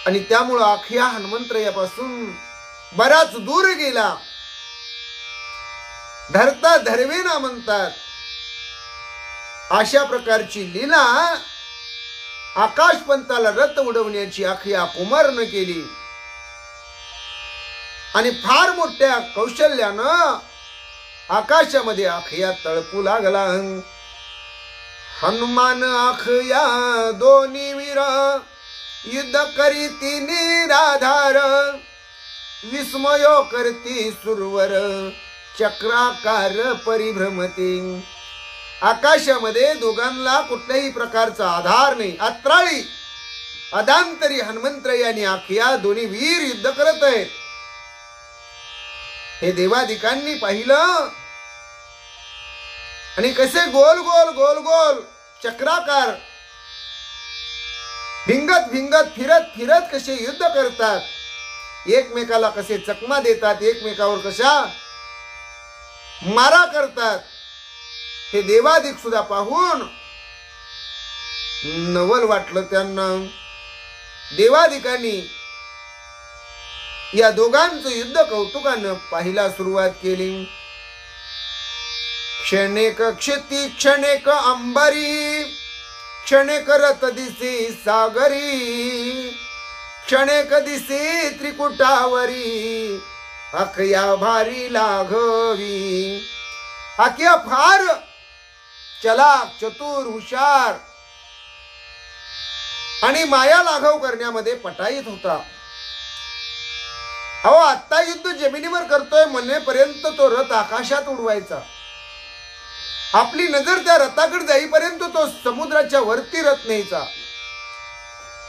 Speaker 1: आणि त्यामुळं अखिया हनुमंतरायापासून बराच दूर गेला. धरता धरवेना म्हणतात अशा प्रकारची लीला आकाशपंताला रथ उडवण्याची अखिया कुमारनं केली आणि फार मोठ्या कौशल्यानं आकाशामध्ये अखिया तळपू लागला. हनुमान अखिया दोन्ही वीर, युद्ध करीती निराधार, विस्मयो करती सुरवर, चक्राकार परिभ्रमती. आकाशामध्ये दोघांना कुठल्याही प्रकारचा आधार नाही. अत्राळी अदांतरी हनुमंतराय आणि अखिया दोन्ही वीर युद्ध करत आहेत. हे देवादिकांनी पाहिलं आणि कसे गोल गोल गोल गोल चक्राकार भिंगत भिंगत फिरत फिरत कसे युद्ध करतात, एकमेकाला कसे चकमा देतात, एकमेकावर कशा मारा करतात, हे देवादिक सुद्धा पाहून नवल वाटलं त्यांना. देवादिकांनी या दोघांचं युद्ध कौतुकानं पाहायला सुरुवात केली. क्षणेक क्षिती क्षणेक अंबरी, क्षणेक रथ दिसी सागरी, क्षणेक दिसी त्रिकुटावरी, अखिया भारी लाघवी. अखिया फार चलाक चतुर हुशार आणि माया लाघव करण्यामध्ये पटाईत होता. अहो आत्ता युद्ध जमिनीवर करतोय म्हणेपर्यंत तो रथ आकाशात उडवायचा. आपली नजर त्या रथाकडे जाईपर्यंत तो समुद्राच्या वरती रथ न्यायचा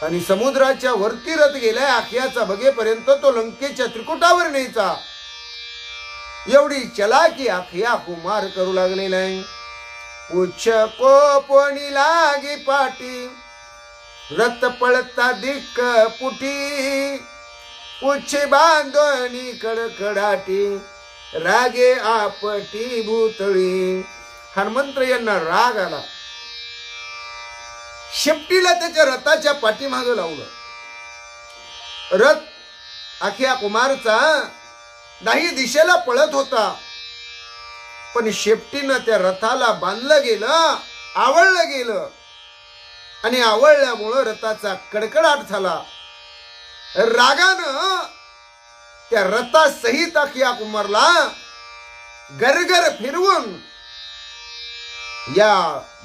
Speaker 1: आणि समुद्राच्या वरती रथ गेलाय आखियाचा बघेपर्यंत तो लंकेच्या त्रिकुटावर न्यायचा. एवढी चलाकी आखिया कुमार करू लागलेला आहे. उच्च कोपणी लागी पाटी रथ पळता दिक्क पुटी उच्च बांधणी कडकडाटी रागे आपटी भूतळी. हनुमंत यांना राग आला. शेपटीला त्याच्या रथाच्या पाठीमागं लावलं. रथ आखिया कुमारचा दाही दिशेला पळत होता पण शेपटीनं त्या रथाला बांधलं गेलं, आवळलं गेलं आणि आवळल्यामुळं रथाचा कडकडाट झाला. रागानं त्या रथासहित आखिया कुमारला गरगर फिरवून या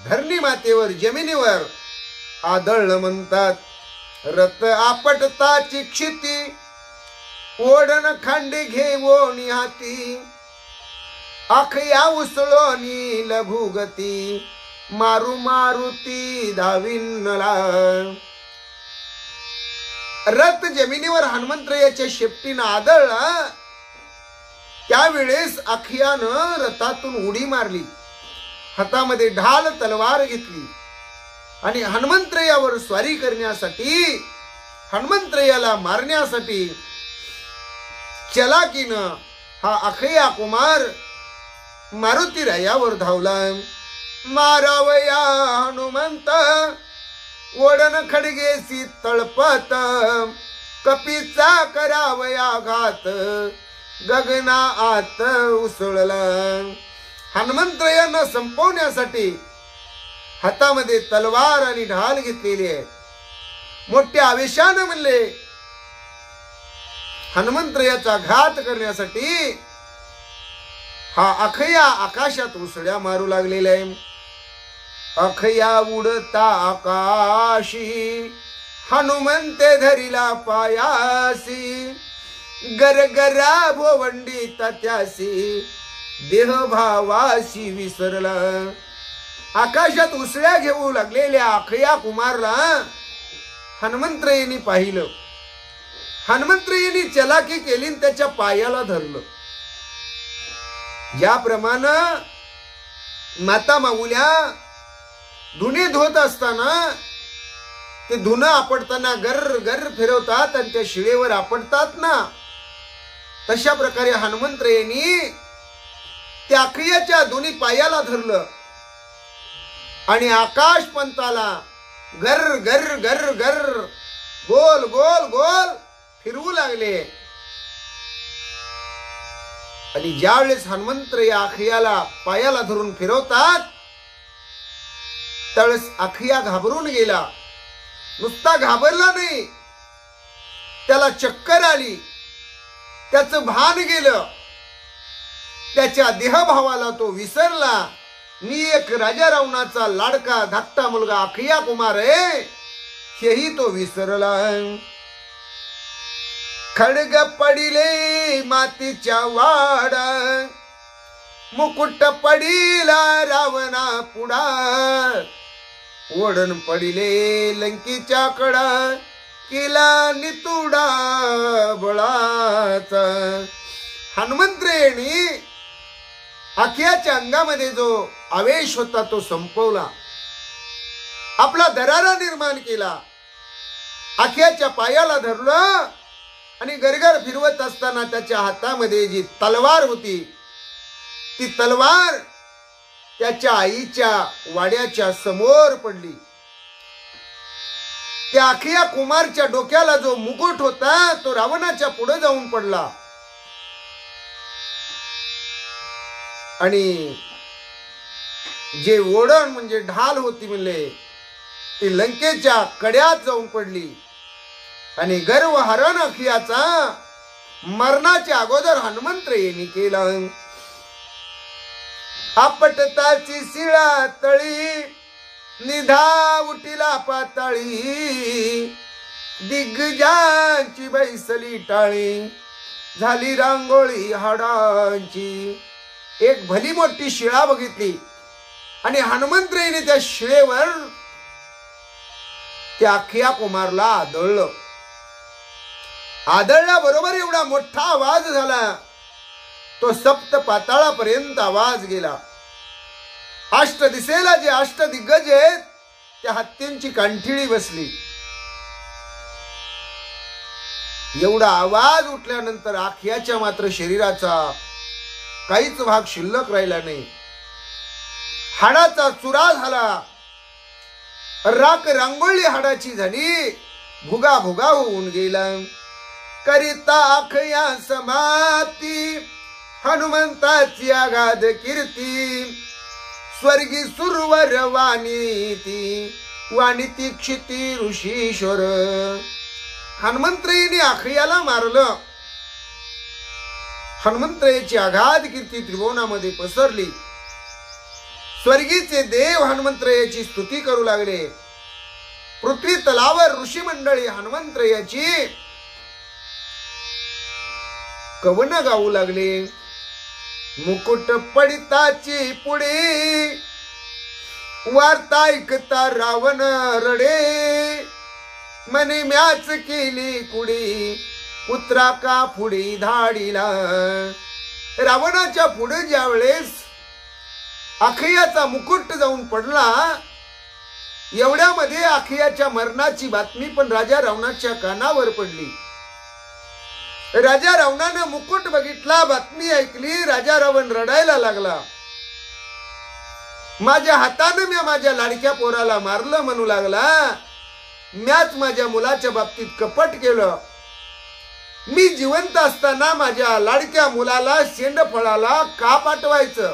Speaker 1: धरणी मातेवर जमिनीवर आदळलं म्हणतात. रथ आपटताची क्षिती ओढण खांडी घेऊन हाती आखया उसळोनी लघुगती मारू मारुती धाविनला. रथ जमिनीवर हनुमंतरायाच्या शेपटीनं आदळला. त्यावेळेस आखियानं रथातून उडी मारली, हातामध्ये ढाल तलवार घेतली आणि हनुमंतरायावर स्वारी करण्यासाठी हनुमंतरायाला मारण्यासाठी चलाकीनं हा अखया कुमार मारुतीरायावर धावला. मारावया हनुमंत ओढण खडगेसी तळपत कपीचा करावया घात गगना आत उसळला. हनुमंतरायांना संपवण्यासाठी हातामध्ये तलवार आणि ढाल घेतलेली आहे. मोठ्या आवेशानं म्हणले हनुमंतरायाचा घात करण्यासाठी हा अखया आकाशात उसळ्या मारू लागलेला आहे. अखया उडता आकाशी हनुमंते धरिला पायासी गरगरा भोवंडी त्यासी देह भावाशी विसरला. आकाशात उसळ्या घेऊ लागलेल्या अखया कुमारला हनुमंतरायांनी पाहिलं. हनुमंतरायांनी चलाकी केली, त्याच्या पायाला धरलं. ज्याप्रमाणे माता माऊल्या धुणे धुत असताना ते धुणं आपटताना गर गर फिरवतात आणि त्या शिळेवर आपटतात ना, तशा प्रकारे हनुमंतरायांनी त्या अखयाच्या दोन्ही पायाला धरलं आणि आकाश पंताला गर गर गर गर गोल गोल गोल फिरवू लागले. आणि ज्यावेळेस हनुमंतराय अखयाला पायाला धरून फिरवतात त्यावेळेस अखया घाबरून गेला. नुसता घाबरला नाही, त्याला चक्कर आली, त्याचं भान गेलं, त्याच्या देहभावाला तो विसरला. मी एक राजा रावणाचा लाडका धाकटा मुलगा अखया कुमार आहे हेही तो विसरला. खडग पडिले मातीच्या वाडा मुकुट पडिला रावणा पुढा ओढण पडिले लंकीच्या कडा केला नितुडा बळाचा. हनुमंतरायांनी अखयाच्या अंगामध्ये जो आवेश होता तो संपवला, आपला दरारा निर्माण केला. अखयाच्या पायाला धरलं आणि गरगर फिरवत असताना त्याच्या हातामध्ये जी तलवार होती ती तलवार त्याच्या आईच्या वाड्याच्या समोर पडली. त्या अखया कुमारच्या डोक्याला जो मुकुट होता तो रावणाच्या पुढे जाऊन पडला आणि जे ओढण म्हणजे ढाल होती म्हणले ती लंकेच्या कड्यात जाऊन पडली. आणि गर्व हरण अखयाचा मरणाच्या अगोदर हनुमंतरायांनी केला. आपटताची शिळा तळी निधा उठिला पाताळी, दिग्गजांची बैसली टाळी, झाली रांगोळी हाडांची. एक भली मोठी शिळा बघितली आणि हनुमंतरायाने त्या शिळेवर त्या अख्ख्या कुमारला आदळलं. आदळल्याबरोबर एवढा मोठा आवाज झाला, तो सप्त पाताळापर्यंत आवाज गेला. अष्ट दिसेला जे अष्ट दिग्गज आहेत त्या हत्तींची कांठिळी बसली. एवढा आवाज उठल्यानंतर आख्याच्या मात्र शरीराचा काहीच भाग शिल्लक राहिला नाही. हाडाचा चुरा झाला, राख रांगोळी हाडाची झाली, भुगा भुगा होऊन गेला. करिता आखया समाप्ती, हनुमंताची आगाध कीर्ती, स्वर्गी सुरवर वाणीती, वाणीती क्षिती ऋषीश्वर. हनुमंतरायाने आखयाला मारलं. हनुमंतरायाची आगाध कीर्ती त्रिभुवनामध्ये पसरली. स्वर्गीचे देव हनुमंतरायाची स्तुती करू लागले. पृथ्वी तलावर ऋषी मंडळी हनुमंतरायाची कवन गाऊ लागले. मुकुट पडिताची पुढे, वार्ता ऐकता रावण रडे, मने म्याच केली कुडी, पुत्रा का पुढे धाडीला. रावणाच्या पुढे ज्या वेळेस अखयाचा मुकुट जाऊन पडला, एवढ्यामध्ये अखयाच्या मरणाची बातमी पण राजा रावणाच्या कानावर पडली. राजा रावणानं मुकुट बघितला, बातमी ऐकली, राजा रावण रडायला लागला. माझ्या हातानं मी माझ्या लाडक्या पोराला मारलं म्हणू लागला. म्याच माझ्या मुलाच्या बाबतीत कपट केलं. मी जिवंत असताना माझ्या लाडक्या मुलाला शेंडफळाला का पाठवायचं,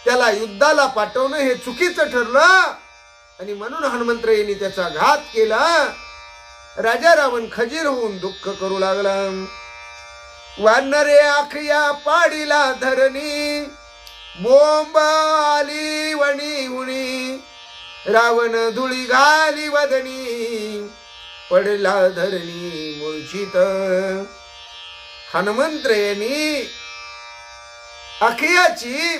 Speaker 1: त्याला युद्धाला पाठवणं हे चुकीचं ठरलं आणि म्हणून हनुमंतरायांनी त्याचा घात केला. राजा रावण खजीर होऊन दुःख करू लागला. वानरे आखया पाडीला धरणी, बोंब आली वणी उणी, रावण धुळी घाली वदनी, पडला धरणी मूर्छित. हनुमंतरायांनी अखयाची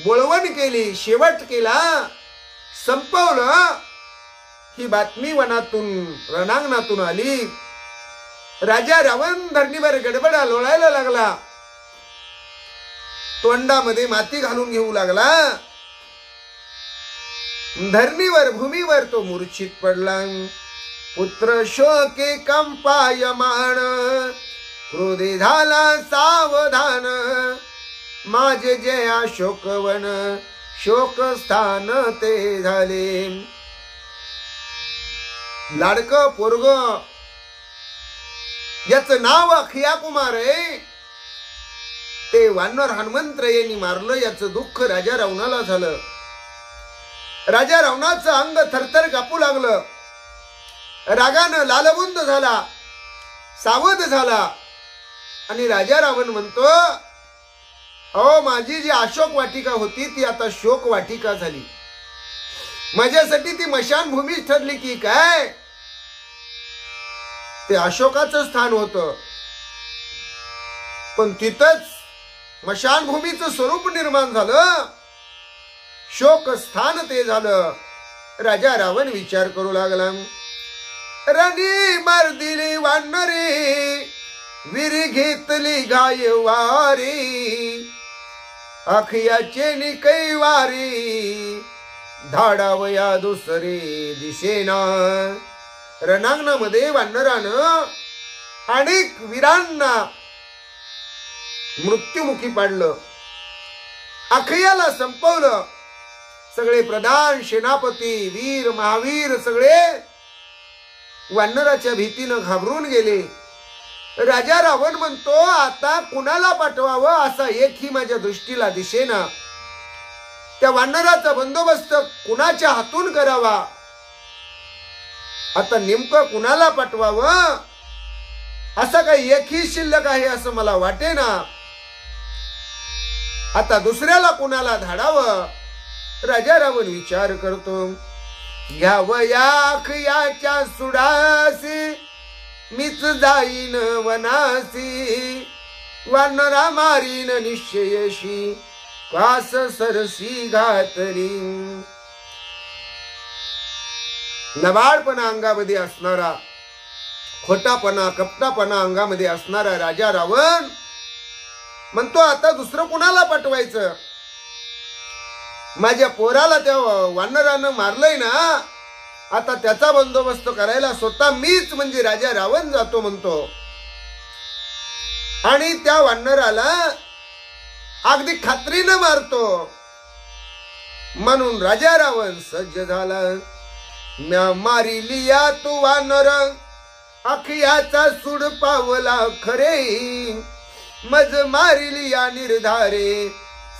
Speaker 1: बोळवण केली, शेवट केला, संपवलं. ही बातमी वनातून रणांगणातून आली. राजा रावण धरणीवर गडबडा लोळायला लागला. तोंडामध्ये माती घालून घेऊ लागला. धरणीवर भूमीवर तो मूर्छित पडला. पुत्र शोके कंपायमान, क्रोधे झाला सावधान, माझे जे अशोकवन शोक स्थान ते झाले. लाडक पोरग, याचं नाव अखया कुमार आहे, ते वानर हनुमंतरायांनी मारलं. याचं दुःख राजा रावणाला झालं. राजा रावणाचं अंग थरथर कापू लागलं. रागानं लालबुंद झाला, सावध झाला आणि राजा रावण म्हणतो, अहो माझी जी अशोक वाटिका होती ती आता शोक वाटिका झाली. माझ्यासाठी ती मशानभूमी ठरली की काय. ते अशोकाचं स्थान होतं, पण तिथंच मशानभूमीचं स्वरूप निर्माण झालं, शोक स्थान ते झालं. राजा रावण विचार करू लागला. रणी मर्दिली वानरी, विरी घेतली गायवारी, अखयाचे निकैवारी, धाडावया दुसरे दिसेना. रणांगणामध्ये वानरानं अनेक वीरांना मृत्युमुखी पाडलं. अखयाला संपवलं. सगळे प्रधान, सेनापती, वीर, महावीर सगळे वानराच्या भीतीनं घाबरून गेले. राजा रावण म्हणतो, आता कुणाला पाठवावं असा एकही माझ्या दृष्टीला दिसेना. त्या वानराचा बंदोबस्त कुणाच्या हातून करावा, आता नेमकं कुणाला पाठवावं असं काही एकही शिल्लक आहे असं मला वाटेना. आता दुसऱ्याला कुणाला धाडावं राजा रावण विचार करतो, घ्यावयाख याच्या सुडासी मीच जाईन वनासी, वानरा मारीन निश्चयशी कास सरसी घातली. लबाडपणा अंगामध्ये असणारा, खोटापणा कपटापणा अंगामध्ये असणारा राजा रावण म्हणतो, आता दुसरं कुणाला पाठवायचं? माझ्या पोराला त्या वानरानं मारलंय ना, आता त्याचा बंदोबस्त करायला स्वतः मीच म्हणजे राजा रावण जातो म्हणतो. आणि त्या वानराला अगदी खात्रीनं मारतो. म्हणून राजा रावण सज्ज झाला. म्या मारिली या तू वानर, अखियाचा सूड पावला खरे, मज मारिली या निर्धारे,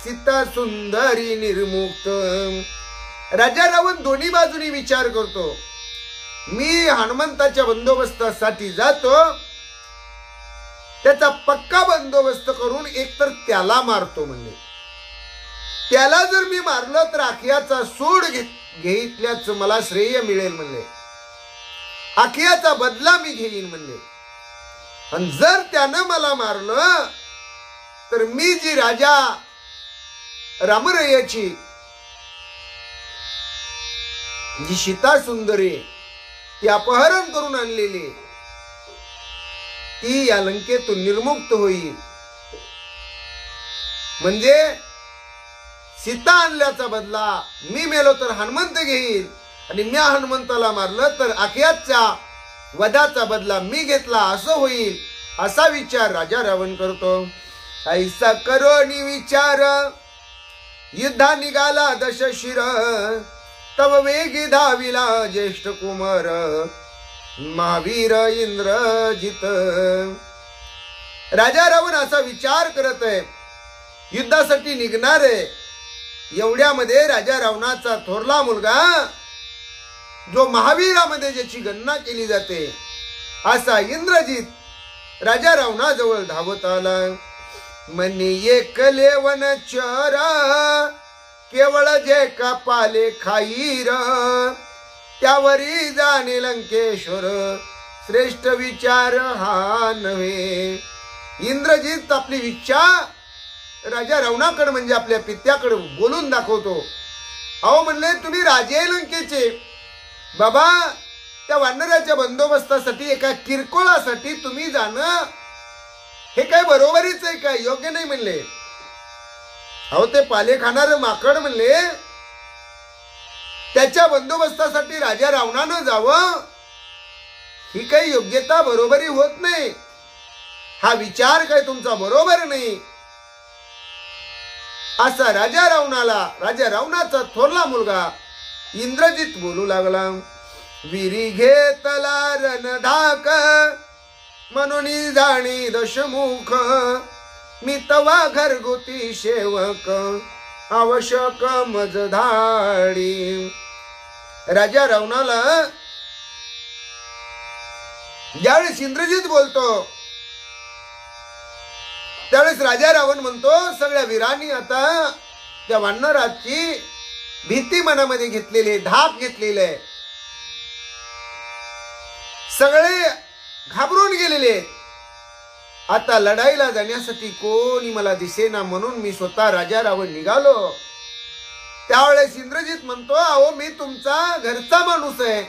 Speaker 1: सीता सुंदरी निर्मुक्त. राजा रावण दोन्ही बाजूनी विचार करतो. मी हनुमंताच्या बंदोबस्तासाठी जातो, त्याचा पक्का बंदोबस्त करून एकतर त्याला मारतो. म्हणजे त्याला जर मी मारलं तर अखियाचा सूड घेतल्याच मला श्रेय मिळेल म्हणले, अखियाचा बदला मी घेईन म्हणले. आणि जर त्यानं मला मारलं तर मी जी राजा रामरयाची जी सीता सुंदरी ती अपहरण करून आणलेली, ती या लंकेतून निर्मुक्त होईल. म्हणजे सीता आणल्याचा बदला मी मेलो तर हनुमंत घेईल, आणि मी हनुमंताला मारलं तर अखियाच्या वधाचा बदला मी घेतला असं होईल, असा विचार राजा रावण करतो. ऐसा करोनी विचार युद्धा निघाला दशशिर, तव वेगी धाविला ज्येष्ठ कुमार, महावीर इंद्रजित. राजा रावण असा विचार करत आहे, युद्धासाठी निघणार आहे. एवढ्यामध्ये राजा रावणाचा थोरला मुलगा, जो महावीरामध्ये ज्याची गणना केली जाते, असा इंद्रजित राजा रावणाजवळ धावत आला. म्हणे एकले वनचर, केवळ जे का पाले खाईर, त्यावरी जाणे लंकेश्वर, श्रेष्ठ विचार हा नव्हे. इंद्रजित आपली इच्छा राजा रावणाकडे म्हणजे आपल्या पित्याकडे बोलून दाखवतो. अहो म्हणले, तुम्ही राजे लंकेचे बाबा, त्या वानराच्या बंदोबस्तासाठी एका किरकोळासाठी तुम्ही जाणं हे काय बरोबरीच आहे काय? योग्य नाही म्हणले. अहो ते पाले खाणारं माकड म्हणले, त्याच्या बंदोबस्तासाठी राजा रावणानं जावं ही काही योग्यता बरोबरी होत नाही. हा विचार काय तुमचा बरोबर नाही, असा राजा रावणाचा थोरला मुलगा इंद्रजित बोलू लागला. विरी घेतला रणधाक, म्हणून जाणी दशमुख, मी तवा घरगुती सेवक, आवश्यक मजधाडी. राजा रावणाला ज्यावेळेस इंद्रजित बोलतो त्यावेळेस राजा रावण म्हणतो, सगळ्या वीरांनी आता त्या वानराची भीती मनामध्ये घेतलेली, धाक घेतलेली आहे, सगळे घाबरून गेलेले. आता लढाईला जाण्यासाठी कोणी मला दिसेना, म्हणून मी स्वतः राजा रावण निघालो. त्यावेळेस इंद्रजित म्हणतो, अहो मी तुमचा घरचा माणूस आहे,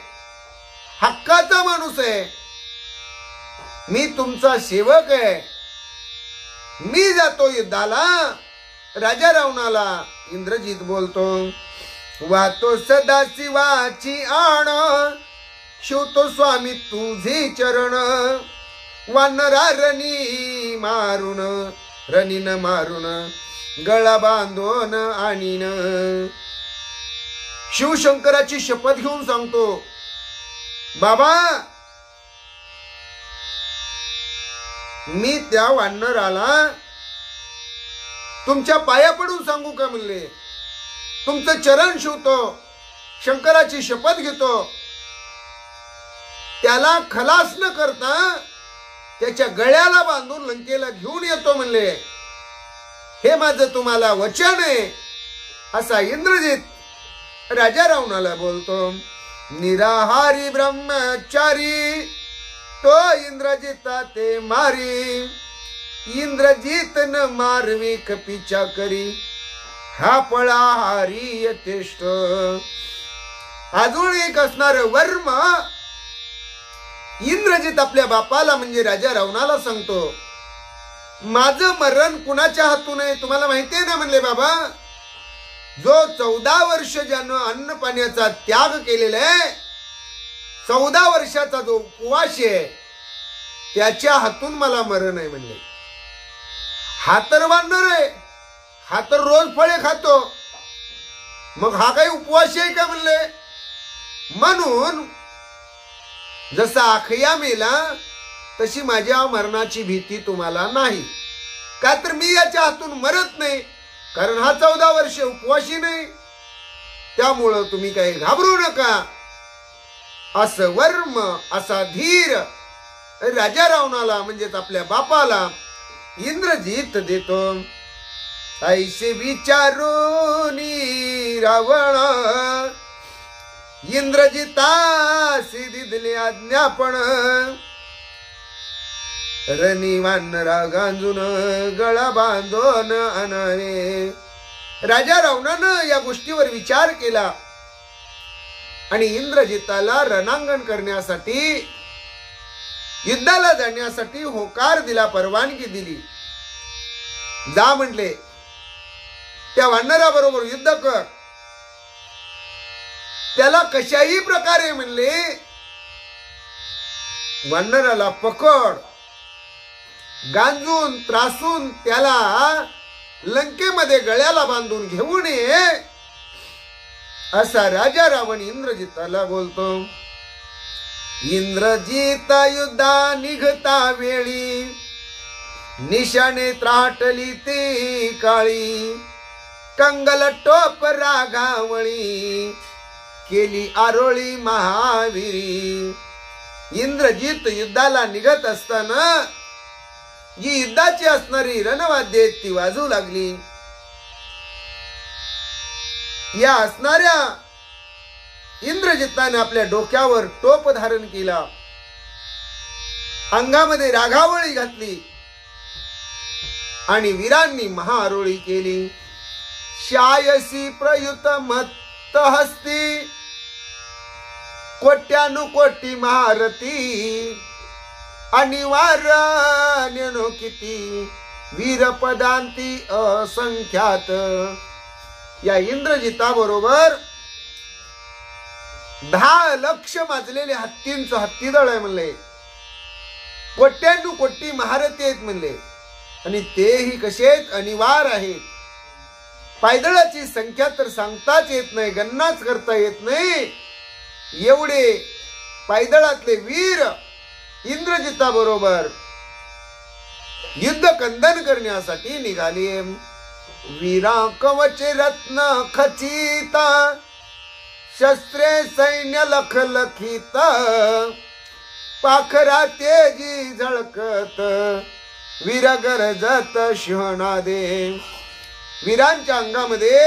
Speaker 1: हक्काचा माणूस आहे, मी तुमचा सेवक आहे, मी जातो युद्धाला. राजा रावणाला इंद्रजित बोलतो, वातो सदा शिवाची आण, शिवतो स्वामी तुझे चरण, वानरा रणी मारून गळा बांधून आणीन. शिवशंकराची शपथ घेऊन सांगतो, बाबा मी त्या वानराला तुमच्या पाया पडून सांगू का म्हणले, तुमचं चरण शिवतो, शंकराची शपथ घेतो, त्याला खलास न करता त्याच्या गळ्याला बांधून लंकेला घेऊन येतो म्हणले. हे माझं तुम्हाला वचन आहे, असा इंद्रजित राजा रावणाला बोलतो, निराहारी ब्रह्मचारी तो इंद्रजिता ते मारी, इंद्रजित न मारवी कपीच्या करी, हा पळाहारी यथेष्ट. अजून एक असणार वर्म इंद्रजित आपल्या बापाला म्हणजे राजा रावणाला सांगतो, माझं मरण कुणाच्या हातून आहे तुम्हाला माहितीये ना म्हणले बाबा. जो 14 वर्ष ज्यानं अन्न पाण्याचा त्याग केलेला आहे, 14 वर्षाचा जो उपवास आहे त्याच्या हातून मला मरण आहे म्हणले. हा तर वानर आहे, हा तर रोज फळे खातो, मग हा काही उपवास आहे का म्हणले. म्हणून जसा आखया मेला तशी माझ्या मरणाची भीती तुम्हाला नाही, का तर मी याच्या हातून मरत नाही, कारण हा 14 वर्ष उपवासी नाही, त्यामुळं तुम्ही काही घाबरू नका. असं वर्म असा धीर राजा रावणाला म्हणजेच आपल्या बापाला इंद्रजित देतो. ऐसे विचारून रावण इंद्रजितासी दिले आज्ञापण, रणी वानरा गांजून गळा बांधून अनावे. राजा रावणानं या गोष्टीवर विचार केला आणि इंद्रजिताला रणांगण करण्यासाठी, युद्धाला जाण्यासाठी होकार दिला, परवानगी दिली. जा म्हटले, त्या वानराबरोबर युद्ध कर, त्याला कशाही प्रकारे म्हणले वानराला पकड, गांजून त्रासून त्याला लंकेमध्ये गळ्याला बांधून घेऊन ये, असा राजा रावण इंद्रजिताला बोलतो. इंद्रजित युद्धा निघता वेळी निशाने त्राटली ती काळी, कंगल टोप रागावळी केली आरोळी महावीरी. इंद्रजित युद्धाला निघत असताना जी युद्धाची असणारी रणवाद्ये ती वाजू लागली. या असणाऱ्या इंद्रजिताने आपल्या डोक्यावर टोप धारण केला, अंगामध्ये रागावळी घातली आणि वीरांनी महाआरोळी केली. शायसी प्रयुत मत्त हस्ती कोट्यानुकोटी महारथी, अनिवार्य किती वीरपदांती असंख्यात. या इंद्रजिता बरोबर 10 लक्ष माजलेले हत्तींचं हत्तीदळ आहे म्हणले, कोट्यानुकोटी महारथी आहेत म्हणले, आणि तेही कसे आहेत, अनिवार्य आहेत. पायदळाची संख्या तर सांगताच येत नाही, गणनाच करता येत नाही. एवढे पायदळातले वीर इंद्रजिता बरोबर युद्ध कंदन करण्यासाठी निघाले. वीरा कवच रत्न खचिता शस्त्रे सैन्य लखलखित, पाखरा तेजी झळकत वीर गरजत शहनादे. वीरांच्या अंगामध्ये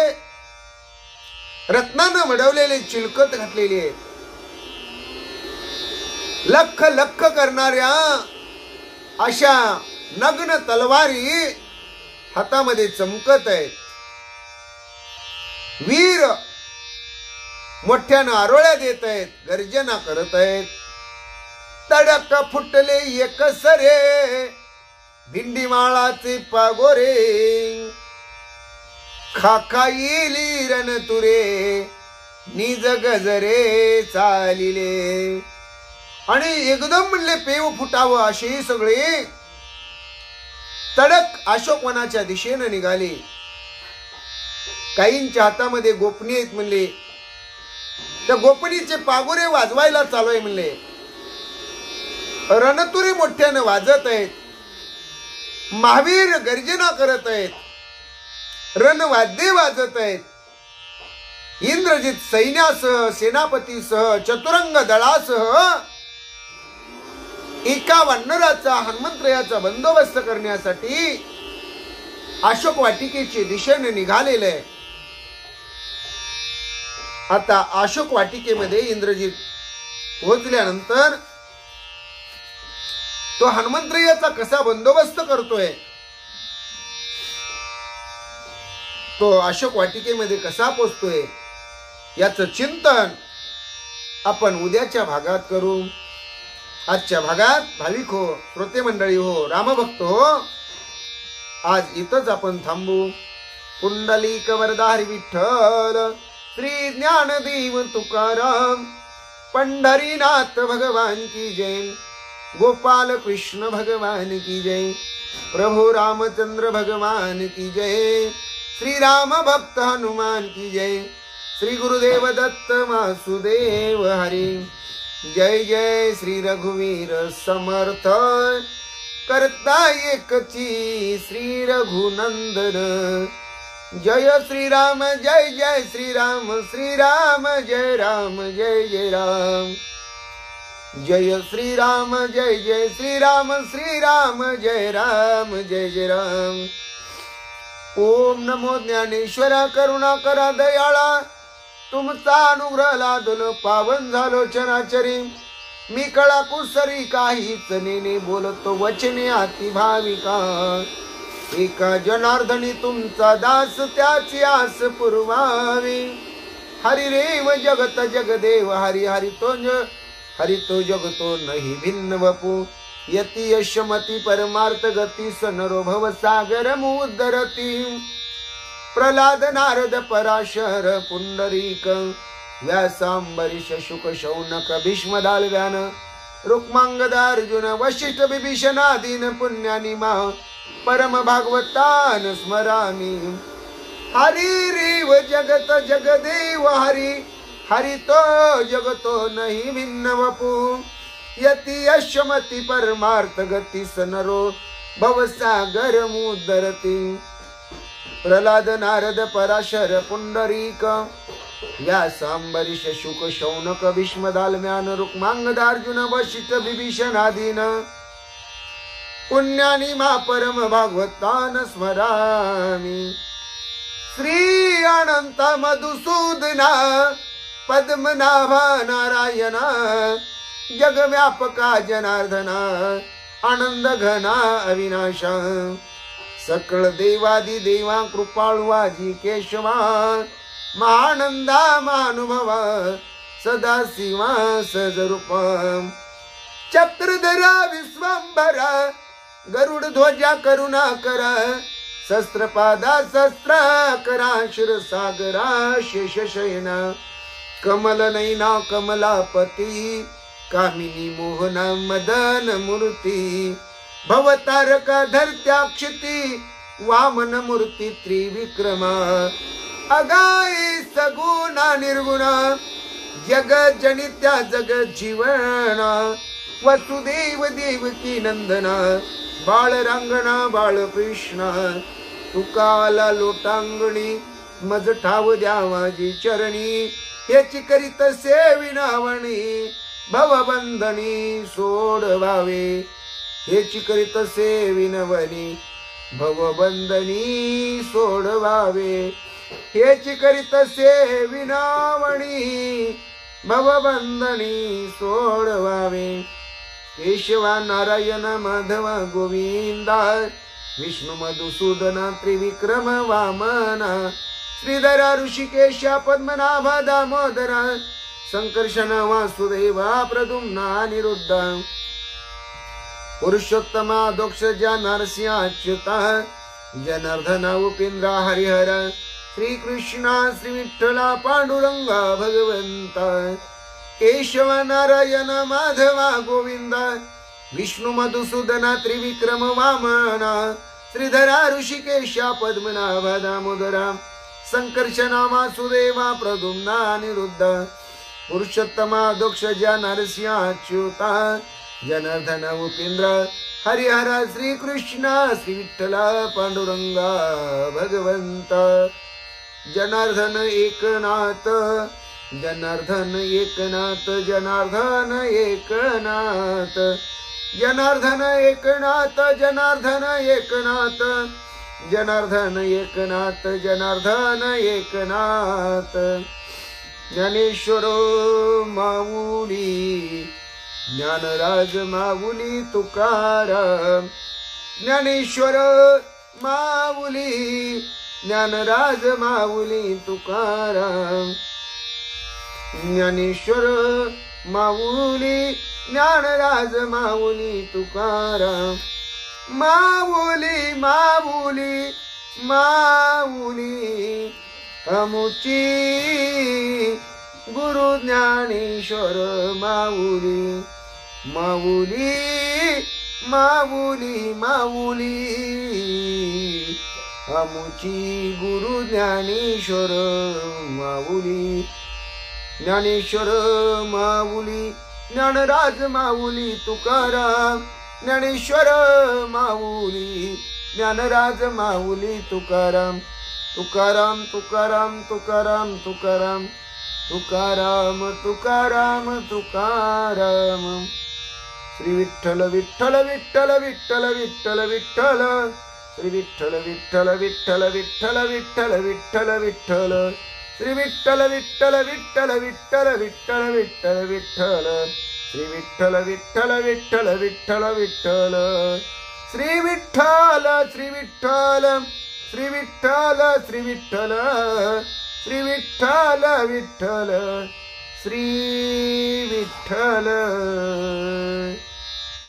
Speaker 1: रत्नानं मडवलेले चिलकत घातलेले आहेत, लख लख करणाऱ्या अशा नग्न तलवारी हातामध्ये चमकत आहेत. वीर मोठ्यानं आरोळ्या देत आहेत, गर्जना करत आहेत. तडक फुटले एकसरे भिंडीमाळाचे पागोरे, खाखा येली रणतुरे निज गजरे चालिले. आणि एकदम म्हणले पेव फुटावं असे सगळे तडक अशोकवनाच्या दिशेने निघाले. काहींच्या हातामध्ये गोपणी आहेत म्हणले, त्या गोपनीचे पागोरे वाजवायला चालू आहे म्हणले. रणतुरी मोठ्यानं वाजत आहेत, महावीर गर्जना करत आहेत, रणवाद्ये वाजत आहेत. इंद्रजित सैन्यासह, सेनापतीसह, चतुरंग दळासह एका वानराचा, हनुमंतरायाचा बंदोबस्त करण्यासाठी अशोक वाटिकेच्या दिशेने निघालेले आहे. आता अशोक वाटिकेमध्ये इंद्रजित पोहोचल्यानंतर तो हनुमंतरायाचा कसा बंदोबस्त करतोय, तो अशोक वाटिकेमध्ये कसा पोहोचतोय, याचं चिंतन आपण उद्याच्या भागात करू. आजच्या भागात भाविक हो, श्रोते मंडळी हो, रामभक्त हो, आज इथंच आपण थांबू. पुंडलिक वरदारी विठ्ठल, श्री ज्ञानदेव तुकाराम, पंढरीनाथ भगवान की जय, गोपाल कृष्ण भगवान की जय, प्रभु रामचंद्र भगवान की जय, श्री राम भक्त हनुमान की जय, श्री गुरुदेव दत्त वासुदेव हरी. जय जय श्री रघुवीर समर्थ, करता एकची श्री रघुनंदन. जय श्री राम, जय जय श्री राम, श्री राम जय राम, जय जय राम. जय श्री राम, जय जय श्री राम, श्री राम जय राम, जय जय राम. ओम नमो ज्ञानेश्वरा, करुणा करा दयाळा, तुमचा अनुग्रह लादलो पावन झालो चराचरी. मी कळा कुसरी काहीच नेने, बोलतो वचने अति भाविका. एका जनार्दनी तुमचा दास, त्याची आस पुरवावी. हरी रेव जगत जगदेव हरी, हरी तो जगतो नाही भिन्न वपू. यती यशमती परमार्थ गती, सनरो भव सागर मुदरती. प्रल्हाद नारद पराशर पुंडरीक, व्यासांबरीश शुक शौनक भीष्म दालव्यान, रुक्मांगद अर्जुन वशिष्ठ विभीषणादीन पुण्यानी मा. परम भागवतान स्मरामी. हरी रेव जगत जगदेव हरी, हरी तो जगतो नाही भिन्न वपू. यती यशमती परमार्थ गती, सनरो भवसागर मुदरती. प्रल्हाद नारद पराशर पुंडरीक, व्यासांबरीश शुक शौनक भीष्म दालम्यान, रुक्मांगद अर्जुन वशिष्ठ विभीषणादीन पुण्यानी मा. परम भागवतान स्मरामी. श्री अनंत मधुसूदना, पद्मनाभा नारायणा, जगव्यापका जनार्दना, आनंद घना अविनाशा. सकळ देवादी देवा कृपाळुवाजी केशवा, महानंदा महानुभवा, सदाशिवा सजरूपा. चक्रधरा विश्वंभरा, गरुड ध्वजा करुणाकरा, शस्त्रपादा शस्त्राकरा, क्षीरसागरा शेषशयना. कमल नैना कमलापती, कामिनी मोहना मदन मूर्ती. भवतारका धरत्याक्षिती, वामन मूर्ती त्रिविक्रमा. अगाई सगुणा निर्गुणा, जगत जनित्या जगत जीवना. वसुदेव देवकी नंदना, बाळ रांगणा बाळकृष्णा. तुकाला लोटांगणी, मज ठाव द्यावाजी चरणी. याची करीत सेविनावणी, भवबंधनी सोडवावे. हेची करीत सेविनवनी, भवबंधनी सोडवावे. हेची करीत सेविनावणी, भवबंधनी सोडवावे. केशवा नारायण माधवा गोविंदा, विष्णू मधुसूदना त्रिविक्रम वामना. श्रीधरा ऋषिकेशा पद्मनाभा दामोदरा, संकर्षण वासुदेवा प्रद्युम्ना अनिरुद्धा. पुरुषोत्तमा दोक्षजा नरसिंह अच्युता, जनार्दना उपेंद्रा हरिहर. श्री कृष्णा श्री विठ्ठला पांडुरंगा भगवंता. केशव नारायण माधवा गोविंदा, विष्णू मधुसूदना त्रिविक्रम वामना. श्रीधरा ऋषिकेशा पद्मनाभा दामोदरा, संकर्षणा वासुदेवा प्रद्युम्ना अनिरुद्धा. पुरुषोत्तमा दोक्षजा नरसिंह अच्युता, जनार्दन उपेंद्र हरिहर. श्री कृष्णा श्री विठ्ठला पांडुरंगा भगवंता. जनार्दन एकनाथ, जनार्दन एकनाथ, जनार्दन एकनाथ. जनार्दन एकनाथ, जनार्दन एकनाथ, जनार्दन एकनाथ, जनार्दन एकनाथ. ज्ञानेश्वर माऊली ज्ञानराज माऊली तुकाराम ज्ञानेश्वर माऊली ज्ञानराज माऊली तुकाराम ज्ञानेश्वर माऊली ज्ञानराज माऊली तुकाराम माऊली माऊली माऊली आमुची गुरु ज्ञानेश्वर माऊली माऊली माऊली माऊली आमुची गुरु ज्ञानेश्वर माऊली ज्ञानेश्वर माऊली ज्ञानराज माऊली तुकाराम ज्ञानेश्वर माऊली ज्ञानराज माऊली तुकाराम तुकाराम तुकाराम तुकाराम तुकाराम तुकाराम तुकाराम तुकाराम श्री विठ्ठल विठ्ठल विठ्ठल विठ्ठल विठ्ठल विठ्ठल श्री विठ्ठल विठ्ठल विठ्ठल विठ्ठल विठ्ठल विठ्ठल विठ्ठल श्री विठ्ठल विठ्ठल विठ्ठल विठ्ठल विठ्ठल विठ्ठल विठ्ठल श्री विठ्ठल विठ्ठल विठ्ठल विठ्ठल विठ्ठल श्री विठ्ठल श्री विठ्ठल श्री विठ्ठल श्री विठ्ठल श्री विठ्ठल विठ्ठल श्री विठ्ठल